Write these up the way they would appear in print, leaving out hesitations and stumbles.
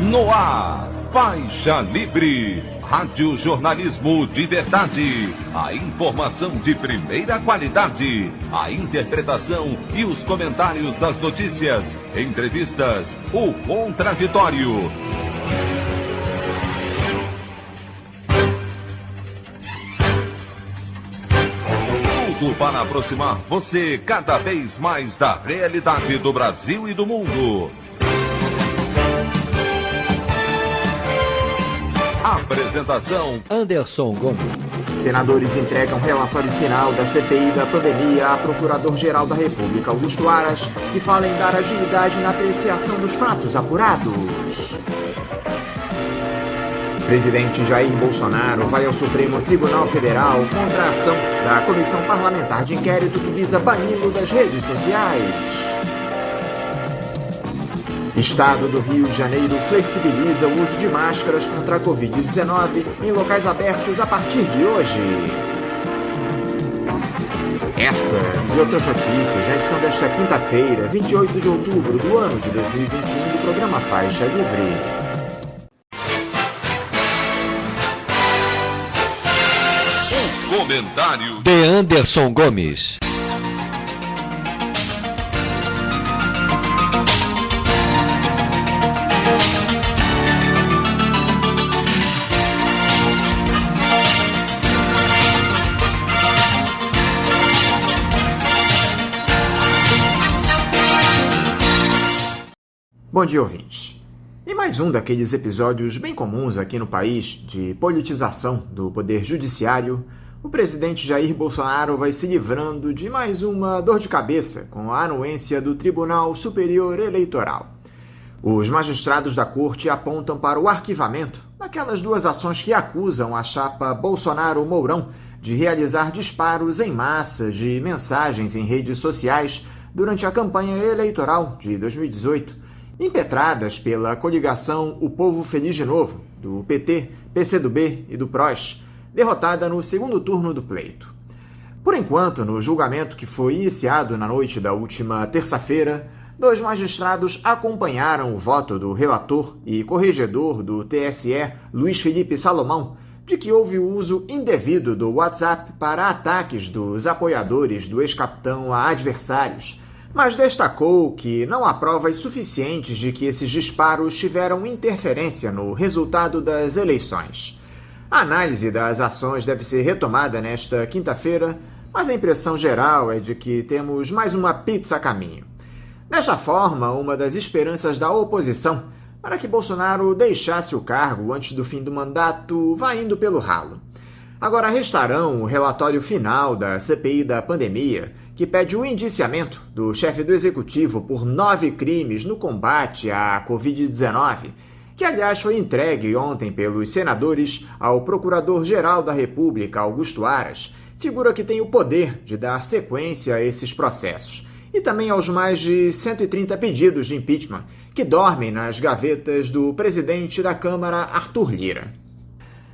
No ar, Faixa Livre, rádio jornalismo de verdade, a informação de primeira qualidade, a interpretação e os comentários das notícias, entrevistas, o contraditório. Tudo para aproximar você cada vez mais da realidade do Brasil e do mundo. Apresentação: Anderson Gomes. Senadores entregam relatório final da CPI da pandemia a Procurador-Geral da República, Augusto Aras, que fala em dar agilidade na apreciação dos fatos apurados. Presidente Jair Bolsonaro vai ao Supremo Tribunal Federal contra a ação da Comissão Parlamentar de Inquérito que visa bani-lo das redes sociais. Estado do Rio de Janeiro flexibiliza o uso de máscaras contra a Covid-19 em locais abertos a partir de hoje. Essas e outras notícias já são desta quinta-feira, 28 de outubro do ano de 2021, do programa Faixa Livre. Comentário de Anderson Gomes. Bom dia, ouvintes. Em mais um daqueles episódios bem comuns aqui no país de politização do poder judiciário, o presidente Jair Bolsonaro vai se livrando de mais uma dor de cabeça com a anuência do Tribunal Superior Eleitoral. Os magistrados da corte apontam para o arquivamento daquelas duas ações que acusam a chapa Bolsonaro-Mourão de realizar disparos em massa de mensagens em redes sociais durante a campanha eleitoral de 2018, impetradas pela coligação O Povo Feliz de Novo, do PT, PCdoB e do PROS, derrotada no segundo turno do pleito. Por enquanto, no julgamento que foi iniciado na noite da última terça-feira, dois magistrados acompanharam o voto do relator e corregedor do TSE, Luiz Felipe Salomão, de que houve o uso indevido do WhatsApp para ataques dos apoiadores do ex-capitão a adversários, mas destacou que não há provas suficientes de que esses disparos tiveram interferência no resultado das eleições. A análise das ações deve ser retomada nesta quinta-feira, mas a impressão geral é de que temos mais uma pizza a caminho. Desta forma, uma das esperanças da oposição para que Bolsonaro deixasse o cargo antes do fim do mandato vai indo pelo ralo. Agora restarão o relatório final da CPI da pandemia, que pede o indiciamento do chefe do executivo por 9 crimes no combate à Covid-19, que aliás foi entregue ontem pelos senadores ao Procurador-Geral da República, Augusto Aras, figura que tem o poder de dar sequência a esses processos, e também aos mais de 130 pedidos de impeachment que dormem nas gavetas do presidente da Câmara, Arthur Lira.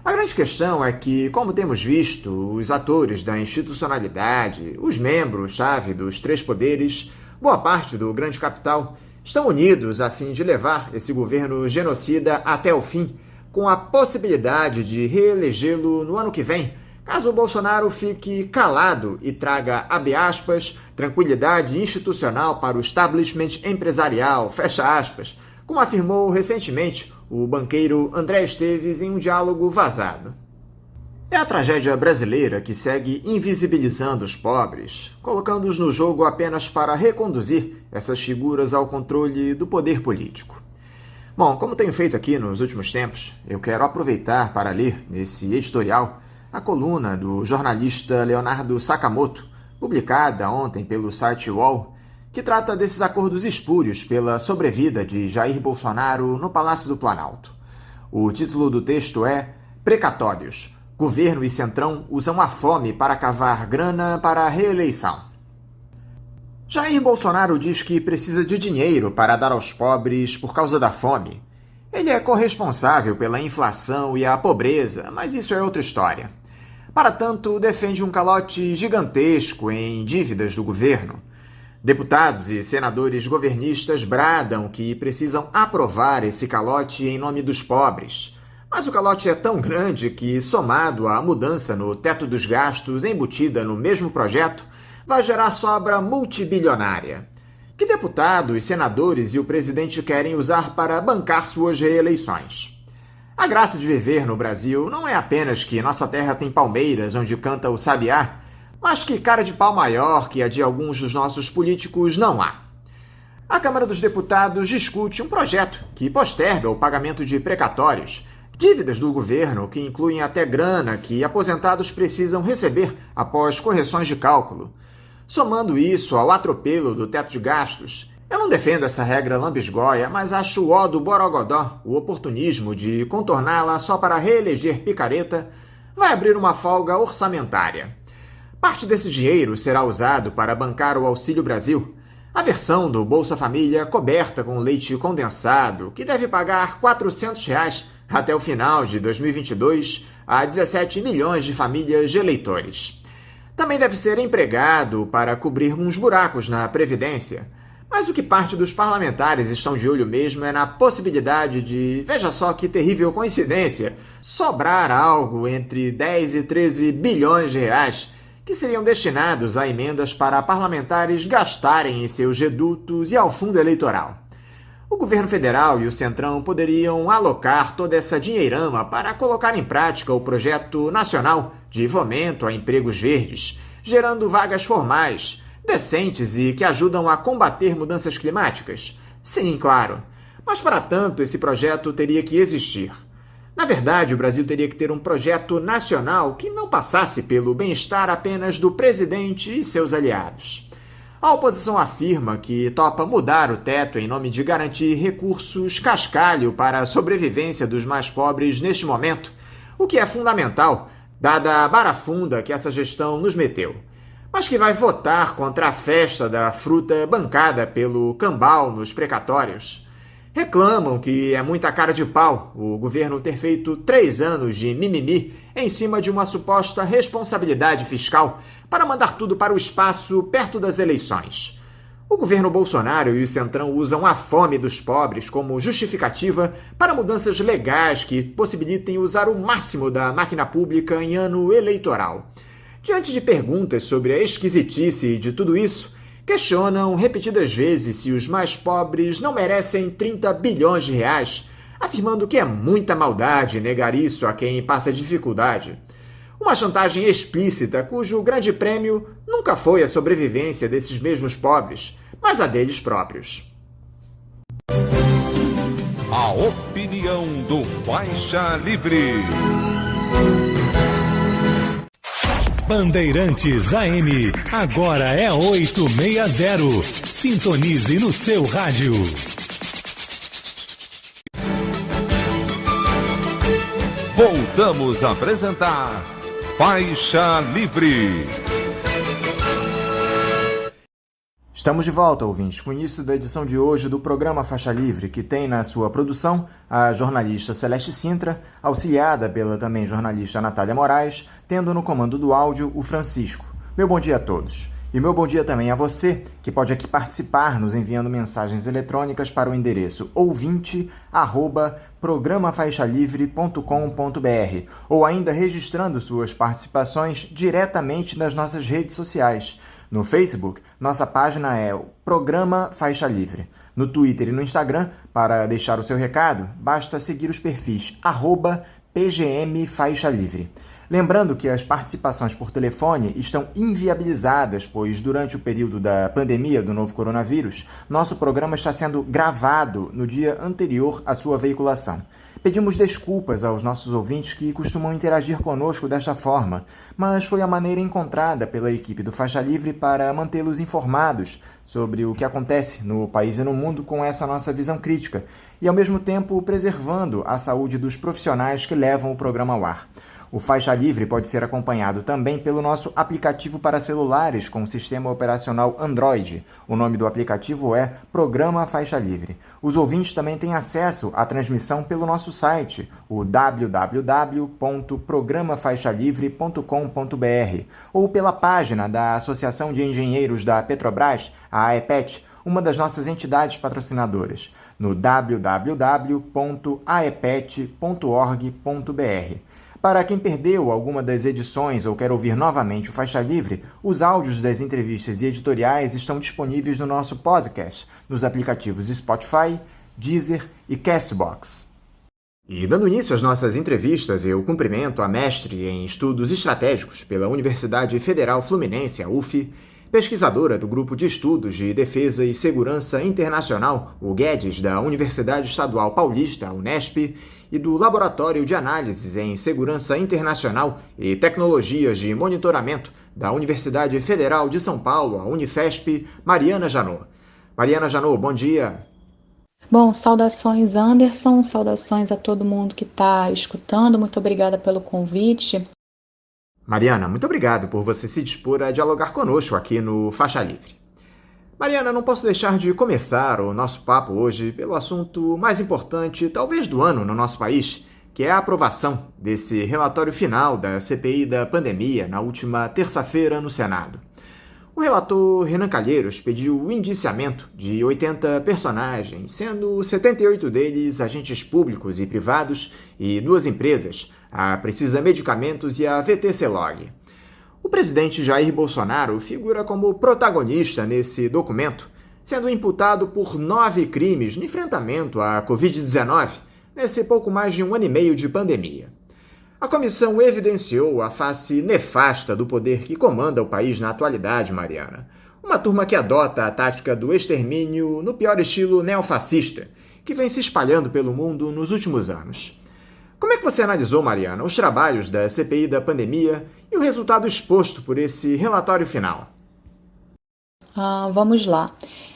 A grande questão é que, como temos visto, os atores da institucionalidade, os membros-chave dos três poderes, boa parte do grande capital, estão unidos a fim de levar esse governo genocida até o fim, com a possibilidade de reelegê-lo no ano que vem, caso o Bolsonaro fique calado e traga, abre aspas, tranquilidade institucional para o establishment empresarial, fecha aspas, como afirmou recentemente o banqueiro André Esteves em um diálogo vazado. É a tragédia brasileira que segue invisibilizando os pobres, colocando-os no jogo apenas para reconduzir essas figuras ao controle do poder político. Bom, como tenho feito aqui nos últimos tempos, eu quero aproveitar para ler nesse editorial a coluna do jornalista Leonardo Sakamoto, publicada ontem pelo site UOL, que trata desses acordos espúrios pela sobrevida de Jair Bolsonaro no Palácio do Planalto. O título do texto é Precatórios. Governo e Centrão usam a fome para cavar grana para a reeleição. Jair Bolsonaro diz que precisa de dinheiro para dar aos pobres por causa da fome. Ele é corresponsável pela inflação e a pobreza, mas isso é outra história. Para tanto, defende um calote gigantesco em dívidas do governo. Deputados e senadores governistas bradam que precisam aprovar esse calote em nome dos pobres. Mas o calote é tão grande que, somado à mudança no teto dos gastos embutida no mesmo projeto, vai gerar sobra multibilionária, que deputados, senadores e o presidente querem usar para bancar suas reeleições. A graça de viver no Brasil não é apenas que nossa terra tem palmeiras onde canta o sabiá, mas que cara de pau maior que a de alguns dos nossos políticos não há. A Câmara dos Deputados discute um projeto que posterga o pagamento de precatórios, dívidas do governo que incluem até grana que aposentados precisam receber após correções de cálculo. Somando isso ao atropelo do teto de gastos, eu não defendo essa regra lambisgoia, mas acho ó do borogodó o oportunismo de contorná-la só para reeleger picareta vai abrir uma folga orçamentária. Parte desse dinheiro será usado para bancar o Auxílio Brasil, a versão do Bolsa Família coberta com leite condensado, que deve pagar R$ 400 até o final de 2022 a 17 milhões de famílias de eleitores. Também deve ser empregado para cobrir uns buracos na Previdência, mas o que parte dos parlamentares estão de olho mesmo é na possibilidade de, veja só que terrível coincidência, sobrar algo entre 10 e 13 bilhões de reais que seriam destinados a emendas para parlamentares gastarem em seus redutos e ao fundo eleitoral. O governo federal e o Centrão poderiam alocar toda essa dinheirama para colocar em prática o projeto nacional de fomento a empregos verdes, gerando vagas formais, decentes e que ajudam a combater mudanças climáticas. Sim, claro. Mas para tanto, esse projeto teria que existir. Na verdade, o Brasil teria que ter um projeto nacional que não passasse pelo bem-estar apenas do presidente e seus aliados. A oposição afirma que topa mudar o teto em nome de garantir recursos cascalho para a sobrevivência dos mais pobres neste momento, o que é fundamental, dada a barafunda que essa gestão nos meteu, mas que vai votar contra a festa da fruta bancada pelo cambal nos precatórios. Reclamam que é muita cara de pau o governo ter feito 3 anos de mimimi em cima de uma suposta responsabilidade fiscal para mandar tudo para o espaço perto das eleições. O governo Bolsonaro e o Centrão usam a fome dos pobres como justificativa para mudanças legais que possibilitem usar o máximo da máquina pública em ano eleitoral. Diante de perguntas sobre a esquisitice de tudo isso, questionam repetidas vezes se os mais pobres não merecem 30 bilhões de reais, afirmando que é muita maldade negar isso a quem passa dificuldade. Uma chantagem explícita cujo grande prêmio nunca foi a sobrevivência desses mesmos pobres, mas a deles próprios. A opinião do Faixa Livre. Bandeirantes AM, agora é 860. Sintonize no seu rádio. Voltamos a apresentar Faixa Livre. Estamos de volta, ouvintes, com o início da edição de hoje do programa Faixa Livre, que tem na sua produção a jornalista Celeste Sintra, auxiliada pela também jornalista Natália Moraes, tendo no comando do áudio o Francisco. Meu bom dia a todos. E meu bom dia também a você, que pode aqui participar nos enviando mensagens eletrônicas para o endereço ouvinte@programafaixalivre.com.br ou ainda registrando suas participações diretamente nas nossas redes sociais. No Facebook, nossa página é o Programa Faixa Livre. No Twitter e no Instagram, para deixar o seu recado, basta seguir os perfis @PGMFaixaLivre. Lembrando que as participações por telefone estão inviabilizadas, pois durante o período da pandemia do novo coronavírus, nosso programa está sendo gravado no dia anterior à sua veiculação. Pedimos desculpas aos nossos ouvintes que costumam interagir conosco desta forma, mas foi a maneira encontrada pela equipe do Faixa Livre para mantê-los informados sobre o que acontece no país e no mundo com essa nossa visão crítica e, ao mesmo tempo, preservando a saúde dos profissionais que levam o programa ao ar. O Faixa Livre pode ser acompanhado também pelo nosso aplicativo para celulares com sistema operacional Android. O nome do aplicativo é Programa Faixa Livre. Os ouvintes também têm acesso à transmissão pelo nosso site, o www.programafaixalivre.com.br, ou pela página da Associação de Engenheiros da Petrobras, a AEPET, uma das nossas entidades patrocinadoras, no www.aepet.org.br. Para quem perdeu alguma das edições ou quer ouvir novamente o Faixa Livre, os áudios das entrevistas e editoriais estão disponíveis no nosso podcast, nos aplicativos Spotify, Deezer e Castbox. E dando início às nossas entrevistas, eu cumprimento a mestre em Estudos Estratégicos pela Universidade Federal Fluminense, a UF, pesquisadora do Grupo de Estudos de Defesa e Segurança Internacional, o Guedes, da Universidade Estadual Paulista, a Unesp, e do Laboratório de Análises em Segurança Internacional e Tecnologias de Monitoramento da Universidade Federal de São Paulo, a Unifesp, Mariana Janot. Mariana Janot, bom dia. Bom, saudações Anderson, saudações a todo mundo que está escutando, muito obrigada pelo convite. Mariana, muito obrigado por você se dispor a dialogar conosco aqui no Faixa Livre. Mariana, não posso deixar de começar o nosso papo hoje pelo assunto mais importante, talvez do ano no nosso país, que é a aprovação desse relatório final da CPI da pandemia na última terça-feira no Senado. O relator Renan Calheiros pediu o indiciamento de 80 personagens, sendo 78 deles agentes públicos e privados e 2 empresas, a Precisa Medicamentos e a VTC Log. O presidente Jair Bolsonaro figura como protagonista nesse documento, sendo imputado por 9 crimes no enfrentamento à Covid-19, nesse pouco mais de 1 ano e meio de pandemia. A comissão evidenciou a face nefasta do poder que comanda o país na atualidade, Mariana. Uma turma que adota a tática do extermínio no pior estilo neofascista, que vem se espalhando pelo mundo nos últimos anos. Como é que você analisou, Mariana, os trabalhos da CPI da pandemia e o resultado exposto por esse relatório final? Vamos lá.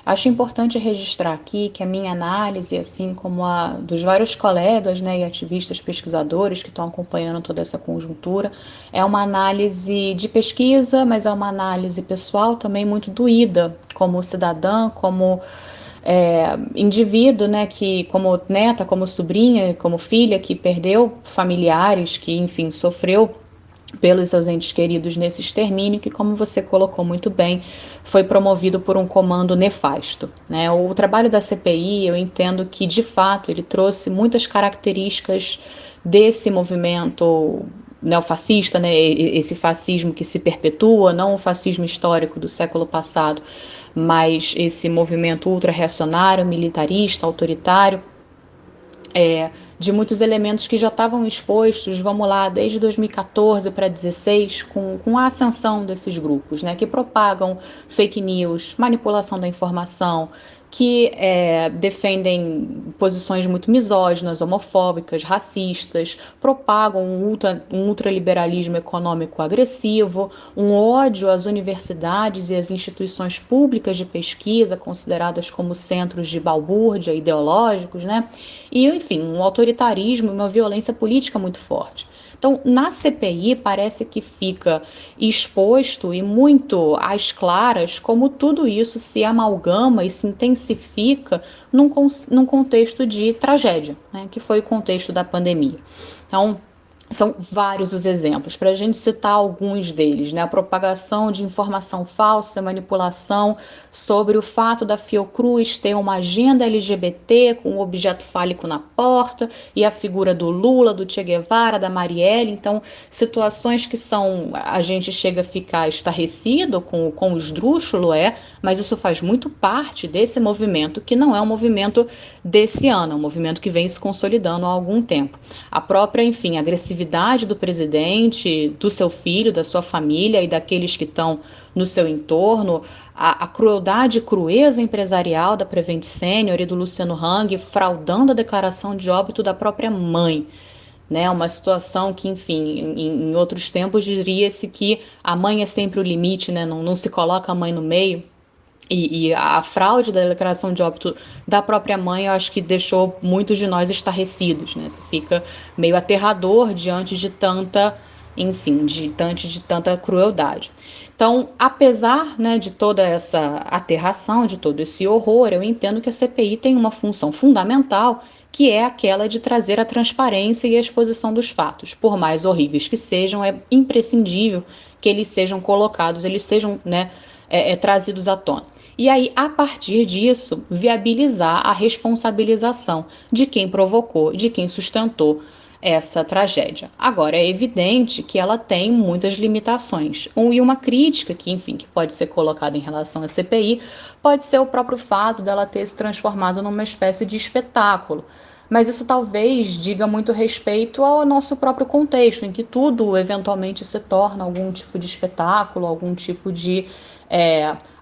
Acho importante registrar aqui que a minha análise, assim como a dos vários colegas, e ativistas pesquisadores que estão acompanhando toda essa conjuntura, é uma análise de pesquisa, mas é uma análise pessoal também muito doída, como cidadã, como indivíduo, que como neta, como sobrinha, como filha, que perdeu familiares, que, enfim, sofreu pelos seus entes queridos nesse extermínio, que, como você colocou muito bem, foi promovido por um comando nefasto. O trabalho da CPI, eu entendo que, de fato, ele trouxe muitas características desse movimento neofascista, esse fascismo que se perpetua, não o fascismo histórico do século passado, mas esse movimento ultra-reacionário, militarista, autoritário, de muitos elementos que já estavam expostos, vamos lá, desde 2014 para 2016, com a ascensão desses grupos, que propagam fake news, manipulação da informação, que defendem posições muito misóginas, homofóbicas, racistas, propagam um ultraliberalismo econômico agressivo, um ódio às universidades e às instituições públicas de pesquisa, consideradas como centros de balbúrdia ideológicos, e, enfim, um autoritarismo e uma violência política muito forte. Então, na CPI, parece que fica exposto e muito às claras como tudo isso se amalgama e se intensifica num contexto de tragédia, que foi o contexto da pandemia. Então, são vários os exemplos, para a gente citar alguns deles, a propagação de informação falsa, manipulação sobre o fato da Fiocruz ter uma agenda LGBT com um objeto fálico na porta e a figura do Lula, do Che Guevara, da Marielle. Então, situações que a gente chega a ficar estarrecido com o esdrúxulo, mas isso faz muito parte desse movimento, que não é um movimento desse ano, é um movimento que vem se consolidando há algum tempo. A própria, enfim, agressividade do presidente, do seu filho, da sua família e daqueles que estão no seu entorno, a crueldade e crueza empresarial da Prevent Senior e do Luciano Hang, fraudando a declaração de óbito da própria mãe. Uma situação que, enfim, em outros tempos diria-se que a mãe é sempre o limite, não se coloca a mãe no meio. E a fraude da declaração de óbito da própria mãe, eu acho que deixou muitos de nós estarrecidos, né? Você fica meio aterrador diante de tanta, enfim, diante de tanta crueldade. Então, apesar, né, de toda essa aterração, de todo esse horror, eu entendo que a CPI tem uma função fundamental, que é aquela de trazer a transparência e a exposição dos fatos. Por mais horríveis que sejam, é imprescindível que eles sejam colocados, eles sejam, né, trazidos à tona. E aí, a partir disso, viabilizar a responsabilização de quem provocou, de quem sustentou essa tragédia. Agora, é evidente que ela tem muitas limitações. E uma crítica que, enfim, que pode ser colocada em relação à CPI, pode ser o próprio fato dela ter se transformado numa espécie de espetáculo. Mas isso talvez diga muito respeito ao nosso próprio contexto, em que tudo eventualmente se torna algum tipo de espetáculo, algum tipo de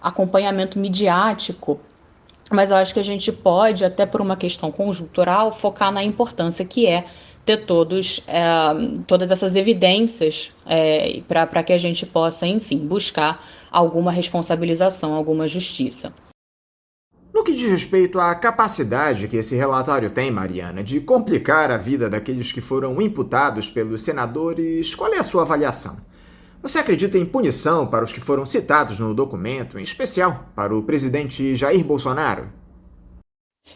acompanhamento midiático. Mas eu acho que a gente pode, até por uma questão conjuntural, focar na importância que é ter todas essas evidências para que a gente possa, enfim, buscar alguma responsabilização, alguma justiça. No que diz respeito à capacidade que esse relatório tem, Mariana, de complicar a vida daqueles que foram imputados pelos senadores, qual é a sua avaliação? Você acredita em punição para os que foram citados no documento, em especial para o presidente Jair Bolsonaro?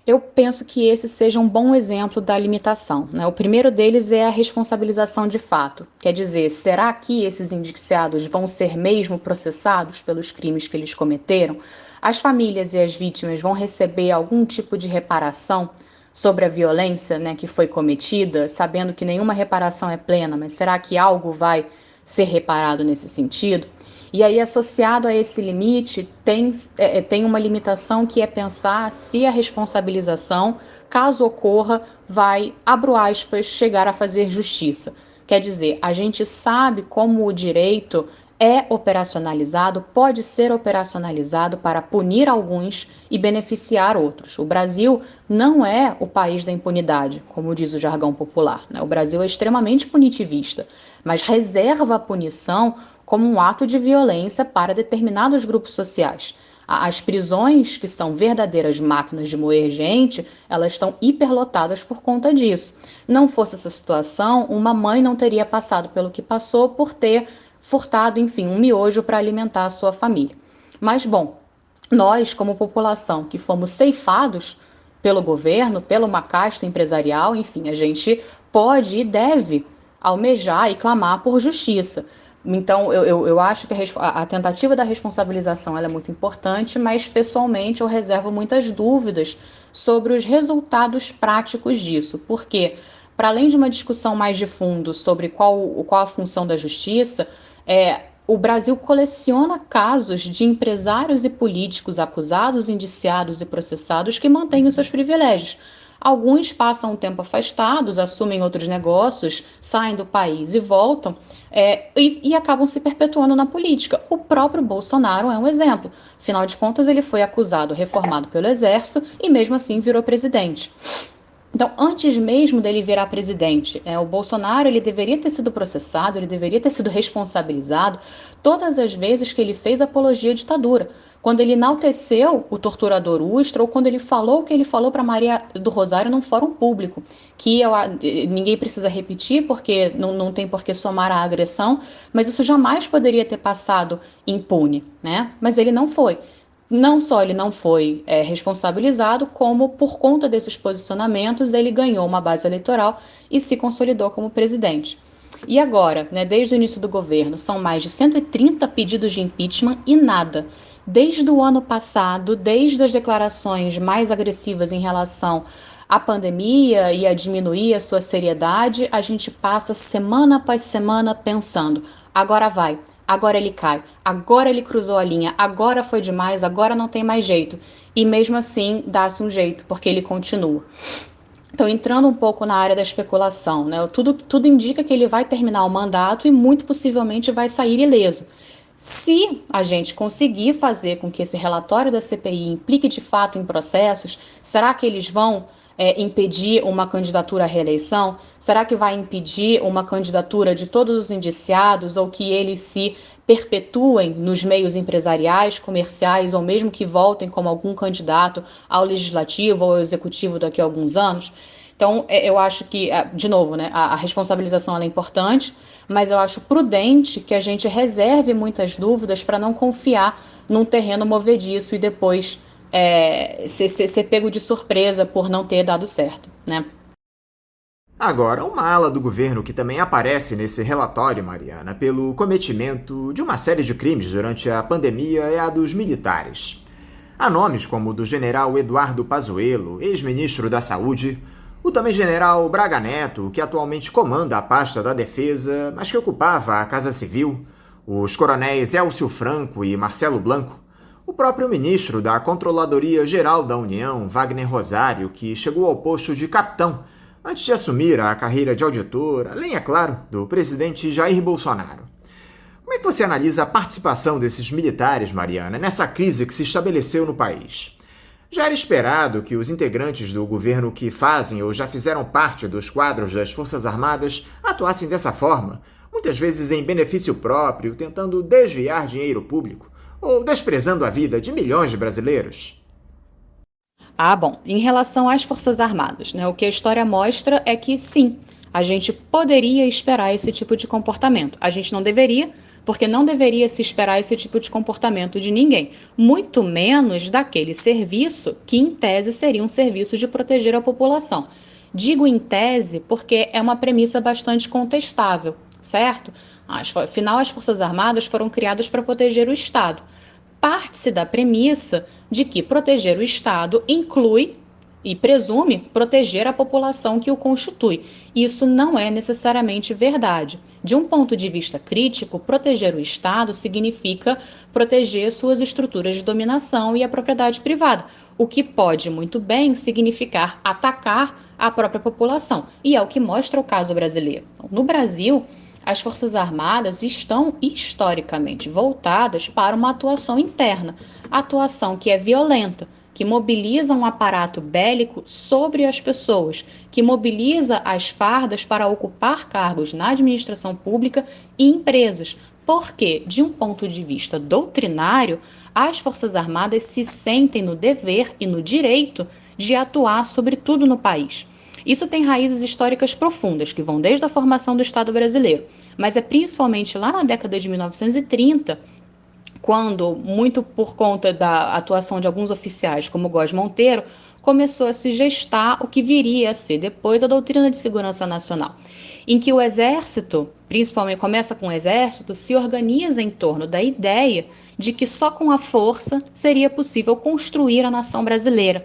Eu penso que esse seja um bom exemplo da limitação, né? O primeiro deles é a responsabilização de fato. Quer dizer, será que esses indiciados vão ser mesmo processados pelos crimes que eles cometeram? As famílias e as vítimas vão receber algum tipo de reparação sobre a violência, né, que foi cometida, sabendo que nenhuma reparação é plena, mas será que algo vai ser reparado nesse sentido? E aí, associado a esse limite, tem uma limitação que é pensar se a responsabilização, caso ocorra, vai, abro aspas, chegar a fazer justiça. Quer dizer, a gente sabe como o direito é operacionalizado, pode ser operacionalizado para punir alguns e beneficiar outros. O Brasil não é o país da impunidade, como diz o jargão popular, né? O Brasil é extremamente punitivista, mas reserva a punição como um ato de violência para determinados grupos sociais. As prisões, que são verdadeiras máquinas de moer gente, elas estão hiperlotadas por conta disso. Não fosse essa situação, uma mãe não teria passado pelo que passou por ter furtado, enfim, um miojo para alimentar a sua família. Mas, bom, nós, como população, que fomos ceifados pelo governo, pela uma casta empresarial, enfim, a gente pode e deve almejar e clamar por justiça. Então, eu acho que a tentativa da responsabilização ela é muito importante, mas, pessoalmente, eu reservo muitas dúvidas sobre os resultados práticos disso, porque, para além de uma discussão mais de fundo sobre qual a função da justiça, o Brasil coleciona casos de empresários e políticos acusados, indiciados e processados que mantêm os seus privilégios. Alguns passam um tempo afastados, assumem outros negócios, saem do país e voltam, e acabam se perpetuando na política. O próprio Bolsonaro é um exemplo. Afinal de contas, ele foi acusado, reformado pelo Exército e mesmo assim virou presidente. Então, antes mesmo dele virar presidente, o Bolsonaro ele deveria ter sido processado, ele deveria ter sido responsabilizado todas as vezes que ele fez apologia à ditadura. Quando ele enalteceu o torturador Ustra, ou quando ele falou o que ele falou para Maria do Rosário num fórum público, que ninguém precisa repetir, porque não tem por que somar a agressão, mas isso jamais poderia ter passado impune, né? Mas ele não foi. Não só ele não foi responsabilizado, como por conta desses posicionamentos ele ganhou uma base eleitoral e se consolidou como presidente. E agora, né, desde o início do governo, são mais de 130 pedidos de impeachment e nada. Desde o ano passado, desde as declarações mais agressivas em relação à pandemia e a diminuir a sua seriedade, a gente passa semana após semana pensando, agora vai. Agora ele cai, agora ele cruzou a linha, agora foi demais, agora não tem mais jeito. E mesmo assim, dá-se um jeito, porque ele continua. Então, entrando um pouco na área da especulação, né? Tudo indica que ele vai terminar o mandato e muito possivelmente vai sair ileso. Se a gente conseguir fazer com que esse relatório da CPI implique de fato em processos, será que eles vão impedir uma candidatura à reeleição? Será que vai impedir uma candidatura de todos os indiciados ou que eles se perpetuem nos meios empresariais, comerciais, ou mesmo que voltem como algum candidato ao legislativo ou ao executivo daqui a alguns anos. Então, eu acho que, de novo, né, a responsabilização ela é importante, mas eu acho prudente que a gente reserve muitas dúvidas para não confiar num terreno movediço e depois ser pego de surpresa por não ter dado certo, né? Agora, uma ala do governo que também aparece nesse relatório, Mariana, pelo cometimento de uma série de crimes durante a pandemia é a dos militares. Há nomes como o do general Eduardo Pazuello, ex-ministro da Saúde, o também general Braga Neto, que atualmente comanda a pasta da Defesa, mas que ocupava a Casa Civil, os coronéis Elcio Franco e Marcelo Blanco, o próprio ministro da Controladoria Geral da União, Wagner Rosário, que chegou ao posto de capitão antes de assumir a carreira de auditor, além, é claro, do presidente Jair Bolsonaro. Como é que você analisa a participação desses militares, Mariana, nessa crise que se estabeleceu no país? Já era esperado que os integrantes do governo que fazem ou já fizeram parte dos quadros das Forças Armadas atuassem dessa forma, muitas vezes em benefício próprio, tentando desviar dinheiro público ou desprezando a vida de milhões de brasileiros? Bom, em relação às Forças Armadas, né, o que a história mostra é que sim, a gente poderia esperar esse tipo de comportamento. A gente não deveria, porque não deveria se esperar esse tipo de comportamento de ninguém, muito menos daquele serviço que, em tese, seria um serviço de proteger a população. Digo em tese porque é uma premissa bastante contestável, certo? Afinal, as Forças Armadas foram criadas para proteger o Estado. Parte-se da premissa de que proteger o Estado inclui e presume proteger a população que o constitui. Isso não é necessariamente verdade. De um ponto de vista crítico, proteger o Estado significa proteger suas estruturas de dominação e a propriedade privada, o que pode muito bem significar atacar a própria população, e é o que mostra o caso brasileiro. No Brasil, as Forças Armadas estão historicamente voltadas para uma atuação interna, atuação que é violenta, que mobiliza um aparato bélico sobre as pessoas, que mobiliza as fardas para ocupar cargos na administração pública e empresas, porque, de um ponto de vista doutrinário, as Forças Armadas se sentem no dever e no direito de atuar sobre tudo no país. Isso tem raízes históricas profundas, que vão desde a formação do Estado brasileiro, mas é principalmente lá na década de 1930, quando, muito por conta da atuação de alguns oficiais, como Góes Monteiro, começou a se gestar o que viria a ser depois a doutrina de segurança nacional, em que o Exército, principalmente começa com o Exército, se organiza em torno da ideia de que só com a força seria possível construir a nação brasileira.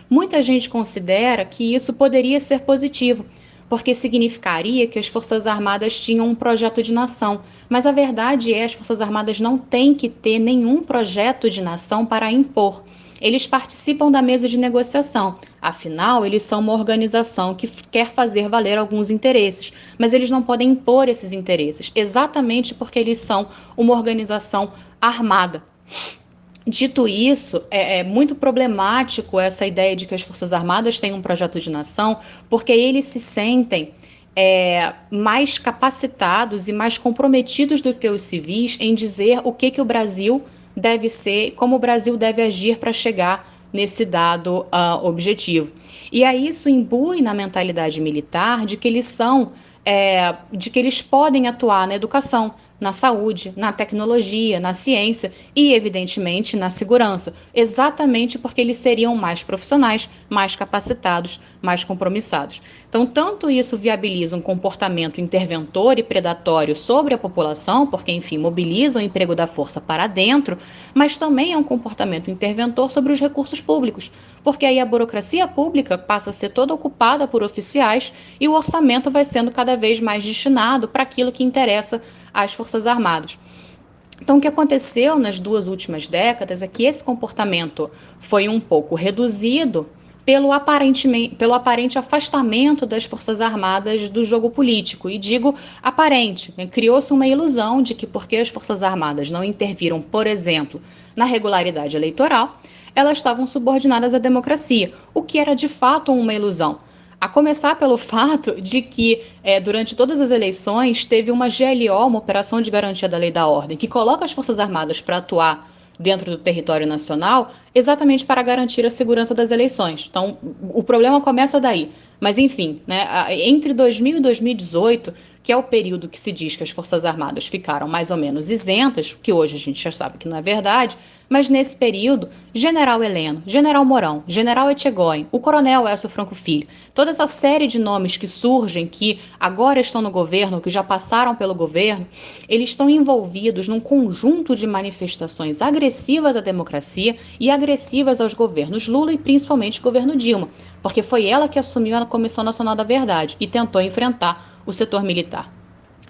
Muita gente considera que isso poderia ser positivo, porque significaria que as Forças Armadas tinham um projeto de nação. Mas a verdade é que as Forças Armadas não têm que ter nenhum projeto de nação para impor. Eles participam da mesa de negociação. Afinal, eles são uma organização que quer fazer valer alguns interesses, mas eles não podem impor esses interesses, exatamente porque eles são uma organização armada. Dito isso, é muito problemático essa ideia de que as Forças Armadas têm um projeto de nação, porque eles se sentem mais capacitados e mais comprometidos do que os civis em dizer o que o Brasil deve ser, como o Brasil deve agir para chegar nesse dado objetivo. E aí isso imbui na mentalidade militar de que eles podem atuar na educação, na saúde, na tecnologia, na ciência e, evidentemente, na segurança, exatamente porque eles seriam mais profissionais, mais capacitados, mais compromissados. Então, tanto isso viabiliza um comportamento interventor e predatório sobre a população, porque, enfim, mobiliza o emprego da força para dentro, mas também é um comportamento interventor sobre os recursos públicos, porque aí a burocracia pública passa a ser toda ocupada por oficiais e o orçamento vai sendo cada vez mais destinado para aquilo que interessa às Forças Armadas. Então, o que aconteceu nas 2 últimas décadas é que esse comportamento foi um pouco reduzido pelo aparente afastamento das Forças Armadas do jogo político. E digo aparente, criou-se uma ilusão de que porque as Forças Armadas não interviram, por exemplo, na regularidade eleitoral, elas estavam subordinadas à democracia, o que era de fato uma ilusão. A começar pelo fato de que, durante todas as eleições, teve uma GLO, uma Operação de Garantia da Lei e da Ordem, que coloca as Forças Armadas para atuar dentro do território nacional, exatamente para garantir a segurança das eleições. Então, o problema começa daí. Mas, enfim, né, entre 2000 e 2018, que é o período que se diz que as Forças Armadas ficaram mais ou menos isentas, que hoje a gente já sabe que não é verdade, mas nesse período, General Heleno, General Mourão, General Etchegóin, o Coronel Elcio Franco Filho, toda essa série de nomes que surgem, que agora estão no governo, que já passaram pelo governo, eles estão envolvidos num conjunto de manifestações agressivas à democracia e agressivas aos governos Lula e principalmente o governo Dilma, porque foi ela que assumiu a Comissão Nacional da Verdade e tentou enfrentar o setor militar.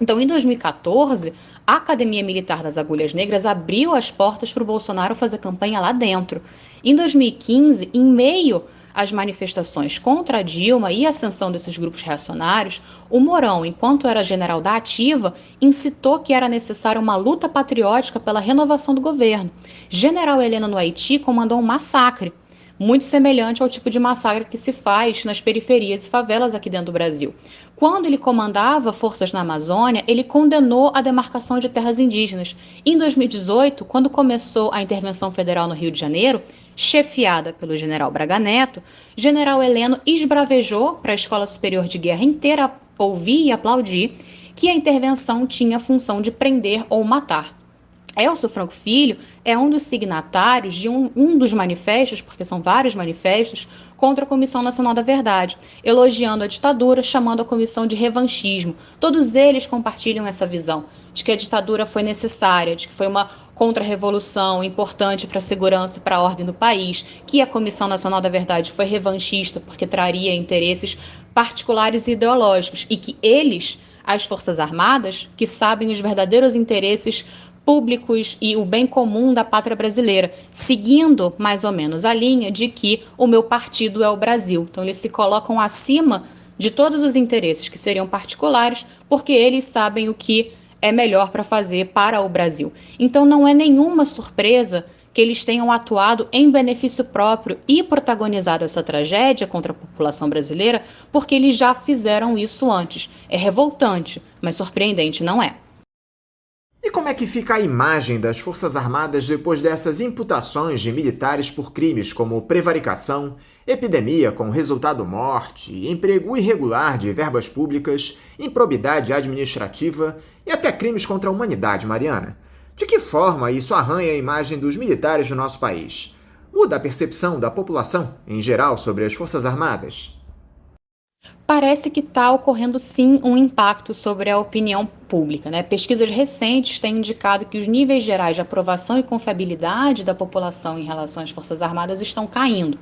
Então, em 2014, a Academia Militar das Agulhas Negras abriu as portas para o Bolsonaro fazer campanha lá dentro. Em 2015, em meio às manifestações contra a Dilma e a ascensão desses grupos reacionários, o Mourão, enquanto era general da Ativa, incitou que era necessária uma luta patriótica pela renovação do governo. General Heleno no Haiti comandou um massacre, muito semelhante ao tipo de massacre que se faz nas periferias e favelas aqui dentro do Brasil. Quando ele comandava forças na Amazônia, ele condenou a demarcação de terras indígenas. Em 2018, quando começou a intervenção federal no Rio de Janeiro, chefiada pelo general Braga Neto, general Heleno esbravejou para a Escola Superior de Guerra inteira ouvir e aplaudir que a intervenção tinha a função de prender ou matar. Elcio Franco Filho é um dos signatários de um dos manifestos, porque são vários manifestos, contra a Comissão Nacional da Verdade, elogiando a ditadura, chamando a comissão de revanchismo. Todos eles compartilham essa visão de que a ditadura foi necessária, de que foi uma contra-revolução importante para a segurança e para a ordem do país, que a Comissão Nacional da Verdade foi revanchista porque traria interesses particulares e ideológicos, e que eles, as Forças Armadas, que sabem os verdadeiros interesses públicos e o bem comum da pátria brasileira, seguindo mais ou menos a linha de que o meu partido é o Brasil. Então eles se colocam acima de todos os interesses que seriam particulares, porque eles sabem o que é melhor para fazer para o Brasil. Então não é nenhuma surpresa que eles tenham atuado em benefício próprio e protagonizado essa tragédia contra a população brasileira, porque eles já fizeram isso antes. É revoltante, mas surpreendente não é. E como é que fica a imagem das Forças Armadas depois dessas imputações de militares por crimes como prevaricação, epidemia com resultado morte, emprego irregular de verbas públicas, improbidade administrativa e até crimes contra a humanidade, Mariana? De que forma isso arranha a imagem dos militares do nosso país? Muda a percepção da população, em geral, sobre as Forças Armadas? Parece que está ocorrendo sim um impacto sobre a opinião pública, né? Pesquisas recentes têm indicado que os níveis gerais de aprovação e confiabilidade da população em relação às Forças Armadas estão caindo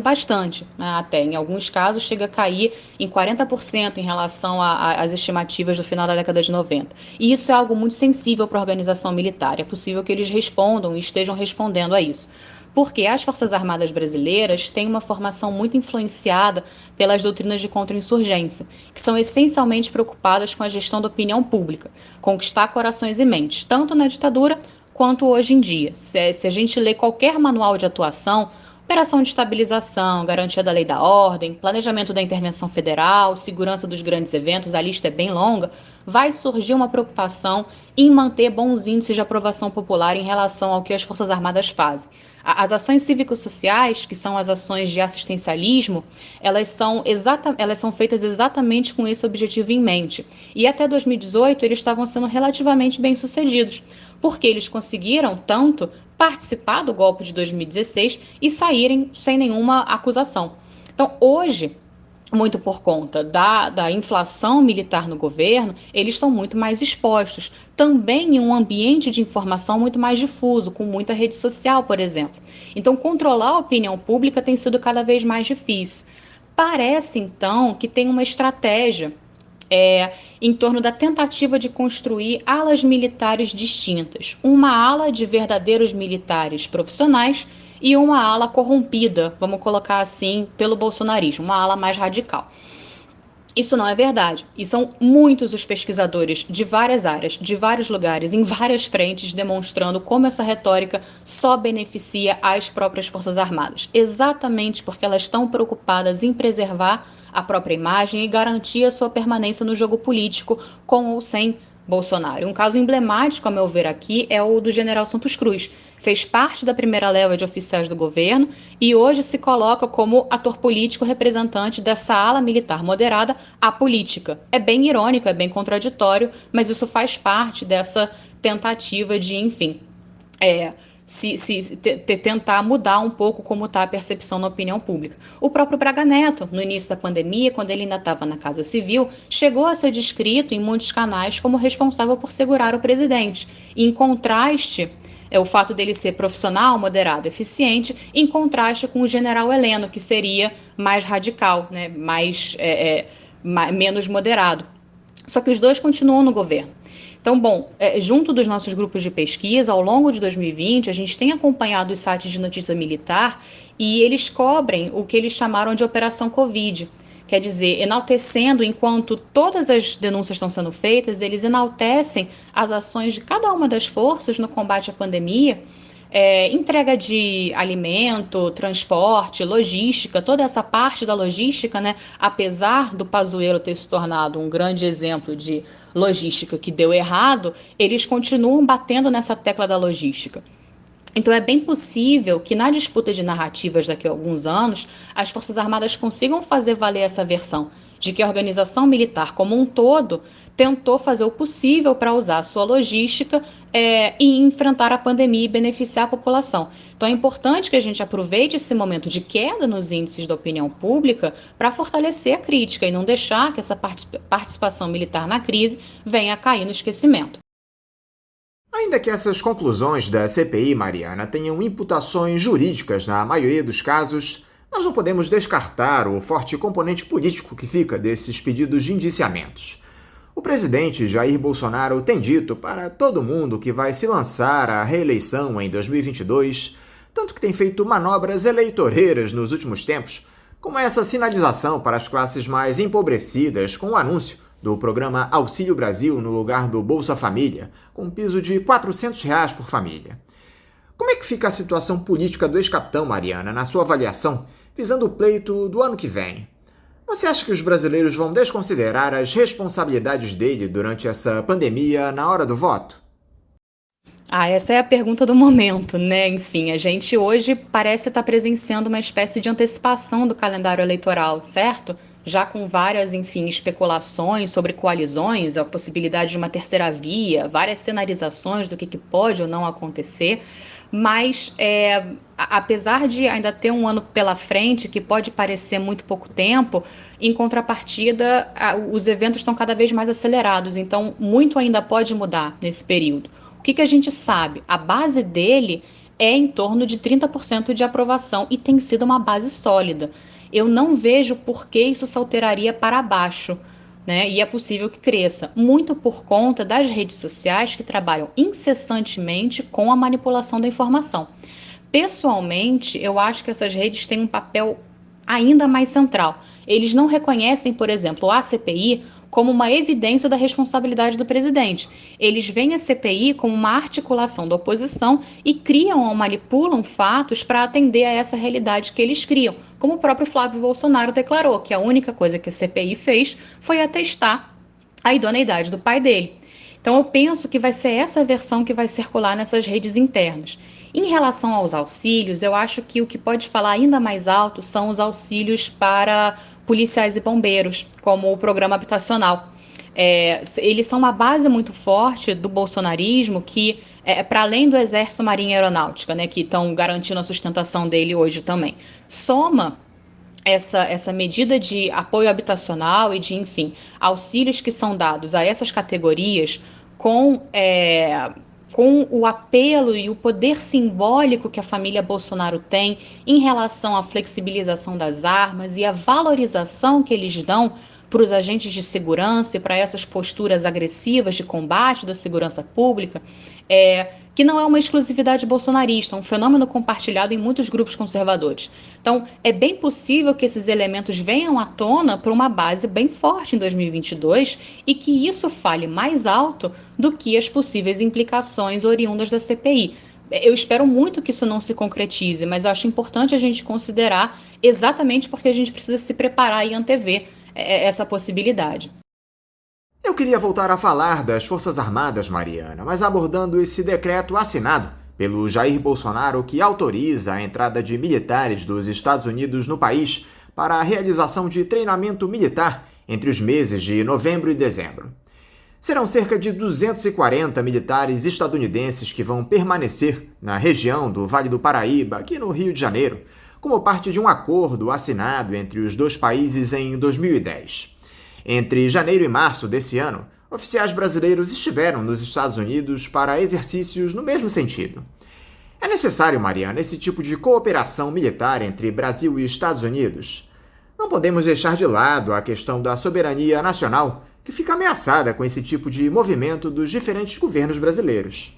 bastante, né? Até em alguns casos chega a cair em 40% em relação às estimativas do final da década de 90. E isso é algo muito sensível para a organização militar, é possível que eles respondam e estejam respondendo a isso. Porque as Forças Armadas brasileiras têm uma formação muito influenciada pelas doutrinas de contra-insurgência, que são essencialmente preocupadas com a gestão da opinião pública, conquistar corações e mentes, tanto na ditadura quanto hoje em dia. Se a gente lê qualquer manual de atuação, operação de estabilização, garantia da lei e da ordem, planejamento da intervenção federal, segurança dos grandes eventos, a lista é bem longa, vai surgir uma preocupação em manter bons índices de aprovação popular em relação ao que as Forças Armadas fazem. As ações cívico-sociais, que são as ações de assistencialismo, elas são feitas exatamente com esse objetivo em mente. E até 2018 eles estavam sendo relativamente bem-sucedidos, porque eles conseguiram tanto participar do golpe de 2016 e saírem sem nenhuma acusação. Então, hoje, muito por conta da inflação militar no governo, eles estão muito mais expostos. Também em um ambiente de informação muito mais difuso, com muita rede social, por exemplo. Então, controlar a opinião pública tem sido cada vez mais difícil. Parece, então, que tem uma estratégia em torno da tentativa de construir alas militares distintas. Uma ala de verdadeiros militares profissionais e uma ala corrompida, vamos colocar assim, pelo bolsonarismo, uma ala mais radical. Isso não é verdade. E são muitos os pesquisadores de várias áreas, de vários lugares, em várias frentes, demonstrando como essa retórica só beneficia as próprias Forças Armadas. Exatamente porque elas estão preocupadas em preservar a própria imagem e garantir a sua permanência no jogo político, com ou sem Bolsonaro. Um caso emblemático, a meu ver aqui, é o do general Santos Cruz. Fez parte da primeira leva de oficiais do governo e hoje se coloca como ator político representante dessa ala militar moderada apolítica. É bem irônico, é bem contraditório, mas isso faz parte dessa tentativa de, enfim, tentar mudar um pouco como está a percepção na opinião pública. O próprio Braga Neto, no início da pandemia, quando ele ainda estava na Casa Civil, chegou a ser descrito em muitos canais como responsável por segurar o presidente. Em contraste, o fato dele ser profissional, moderado, eficiente, em contraste com o general Heleno, que seria mais radical, né, menos moderado. Só que os dois continuam no governo. Então, bom, junto dos nossos grupos de pesquisa, ao longo de 2020, a gente tem acompanhado os sites de notícia militar e eles cobrem o que eles chamaram de Operação Covid. Quer dizer, enaltecendo, enquanto todas as denúncias estão sendo feitas, eles enaltecem as ações de cada uma das forças no combate à pandemia, entrega de alimento, transporte, logística, toda essa parte da logística, né? Apesar do Pazuello ter se tornado um grande exemplo de logística que deu errado, eles continuam batendo nessa tecla da logística. Então é bem possível que na disputa de narrativas daqui a alguns anos, as Forças Armadas consigam fazer valer essa versão de que a organização militar como um todo tentou fazer o possível para usar a sua logística e enfrentar a pandemia e beneficiar a população. Então é importante que a gente aproveite esse momento de queda nos índices da opinião pública para fortalecer a crítica e não deixar que essa participação militar na crise venha a cair no esquecimento. Ainda que essas conclusões da CPI, Mariana, tenham imputações jurídicas na maioria dos casos, nós não podemos descartar o forte componente político que fica desses pedidos de indiciamentos. O presidente Jair Bolsonaro tem dito para todo mundo que vai se lançar à reeleição em 2022, tanto que tem feito manobras eleitoreiras nos últimos tempos, como essa sinalização para as classes mais empobrecidas com o anúncio do programa Auxílio Brasil no lugar do Bolsa Família, com um piso de R$ 400 por família. Como é que fica a situação política do ex-capitão, Mariana, na sua avaliação, visando o pleito do ano que vem? Você acha que os brasileiros vão desconsiderar as responsabilidades dele durante essa pandemia na hora do voto? Essa é a pergunta do momento, né? Enfim, a gente hoje parece estar presenciando uma espécie de antecipação do calendário eleitoral, certo? Já com várias, enfim, especulações sobre coalizões, a possibilidade de uma terceira via, várias cenarizações do que pode ou não acontecer, mas apesar de ainda ter um ano pela frente, que pode parecer muito pouco tempo, em contrapartida, os eventos estão cada vez mais acelerados, então muito ainda pode mudar nesse período. O que a gente sabe? A base dele é em torno de 30% de aprovação e tem sido uma base sólida. Eu não vejo por que isso se alteraria para baixo, né? E é possível que cresça, muito por conta das redes sociais que trabalham incessantemente com a manipulação da informação. Pessoalmente, eu acho que essas redes têm um papel ainda mais central. Eles não reconhecem, por exemplo, a CPI como uma evidência da responsabilidade do presidente. Eles veem a CPI como uma articulação da oposição e criam ou manipulam fatos para atender a essa realidade que eles criam, como o próprio Flávio Bolsonaro declarou, que a única coisa que a CPI fez foi atestar a idoneidade do pai dele. Então eu penso que vai ser essa versão que vai circular nessas redes internas. Em relação aos auxílios, eu acho que o que pode falar ainda mais alto são os auxílios para policiais e bombeiros, como o programa habitacional. Eles são uma base muito forte do bolsonarismo que, para além do Exército, Marinha e Aeronáutica, né, que estão garantindo a sustentação dele hoje também, soma essa medida de apoio habitacional e de, enfim, auxílios que são dados a essas categorias com o apelo e o poder simbólico que a família Bolsonaro tem em relação à flexibilização das armas e a valorização que eles dão para os agentes de segurança e para essas posturas agressivas de combate da segurança pública, que não é uma exclusividade bolsonarista, é um fenômeno compartilhado em muitos grupos conservadores. Então, é bem possível que esses elementos venham à tona por uma base bem forte em 2022 e que isso fale mais alto do que as possíveis implicações oriundas da CPI. Eu espero muito que isso não se concretize, mas eu acho importante a gente considerar exatamente porque a gente precisa se preparar e antever essa possibilidade. Eu queria voltar a falar das Forças Armadas, Mariana, mas abordando esse decreto assinado pelo Jair Bolsonaro que autoriza a entrada de militares dos Estados Unidos no país para a realização de treinamento militar entre os meses de novembro e dezembro. Serão cerca de 240 militares estadunidenses que vão permanecer na região do Vale do Paraíba, aqui no Rio de Janeiro, como parte de um acordo assinado entre os dois países em 2010. Entre janeiro e março desse ano, oficiais brasileiros estiveram nos Estados Unidos para exercícios no mesmo sentido. É necessário, Mariana, esse tipo de cooperação militar entre Brasil e Estados Unidos? Não podemos deixar de lado a questão da soberania nacional, que fica ameaçada com esse tipo de movimento dos diferentes governos brasileiros.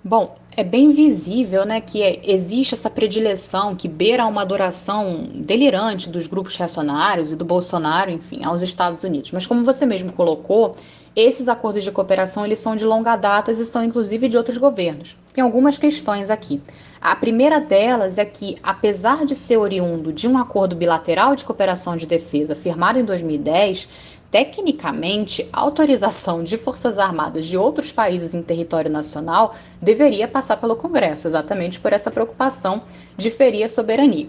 Bom, é bem visível, né, que existe essa predileção que beira uma adoração delirante dos grupos reacionários e do Bolsonaro, enfim, aos Estados Unidos. Mas como você mesmo colocou, esses acordos de cooperação eles são de longa data e são inclusive de outros governos. Tem algumas questões aqui. A primeira delas é que, apesar de ser oriundo de um acordo bilateral de cooperação de defesa firmado em 2010, tecnicamente, a autorização de forças armadas de outros países em território nacional deveria passar pelo Congresso, exatamente por essa preocupação de ferir a soberania.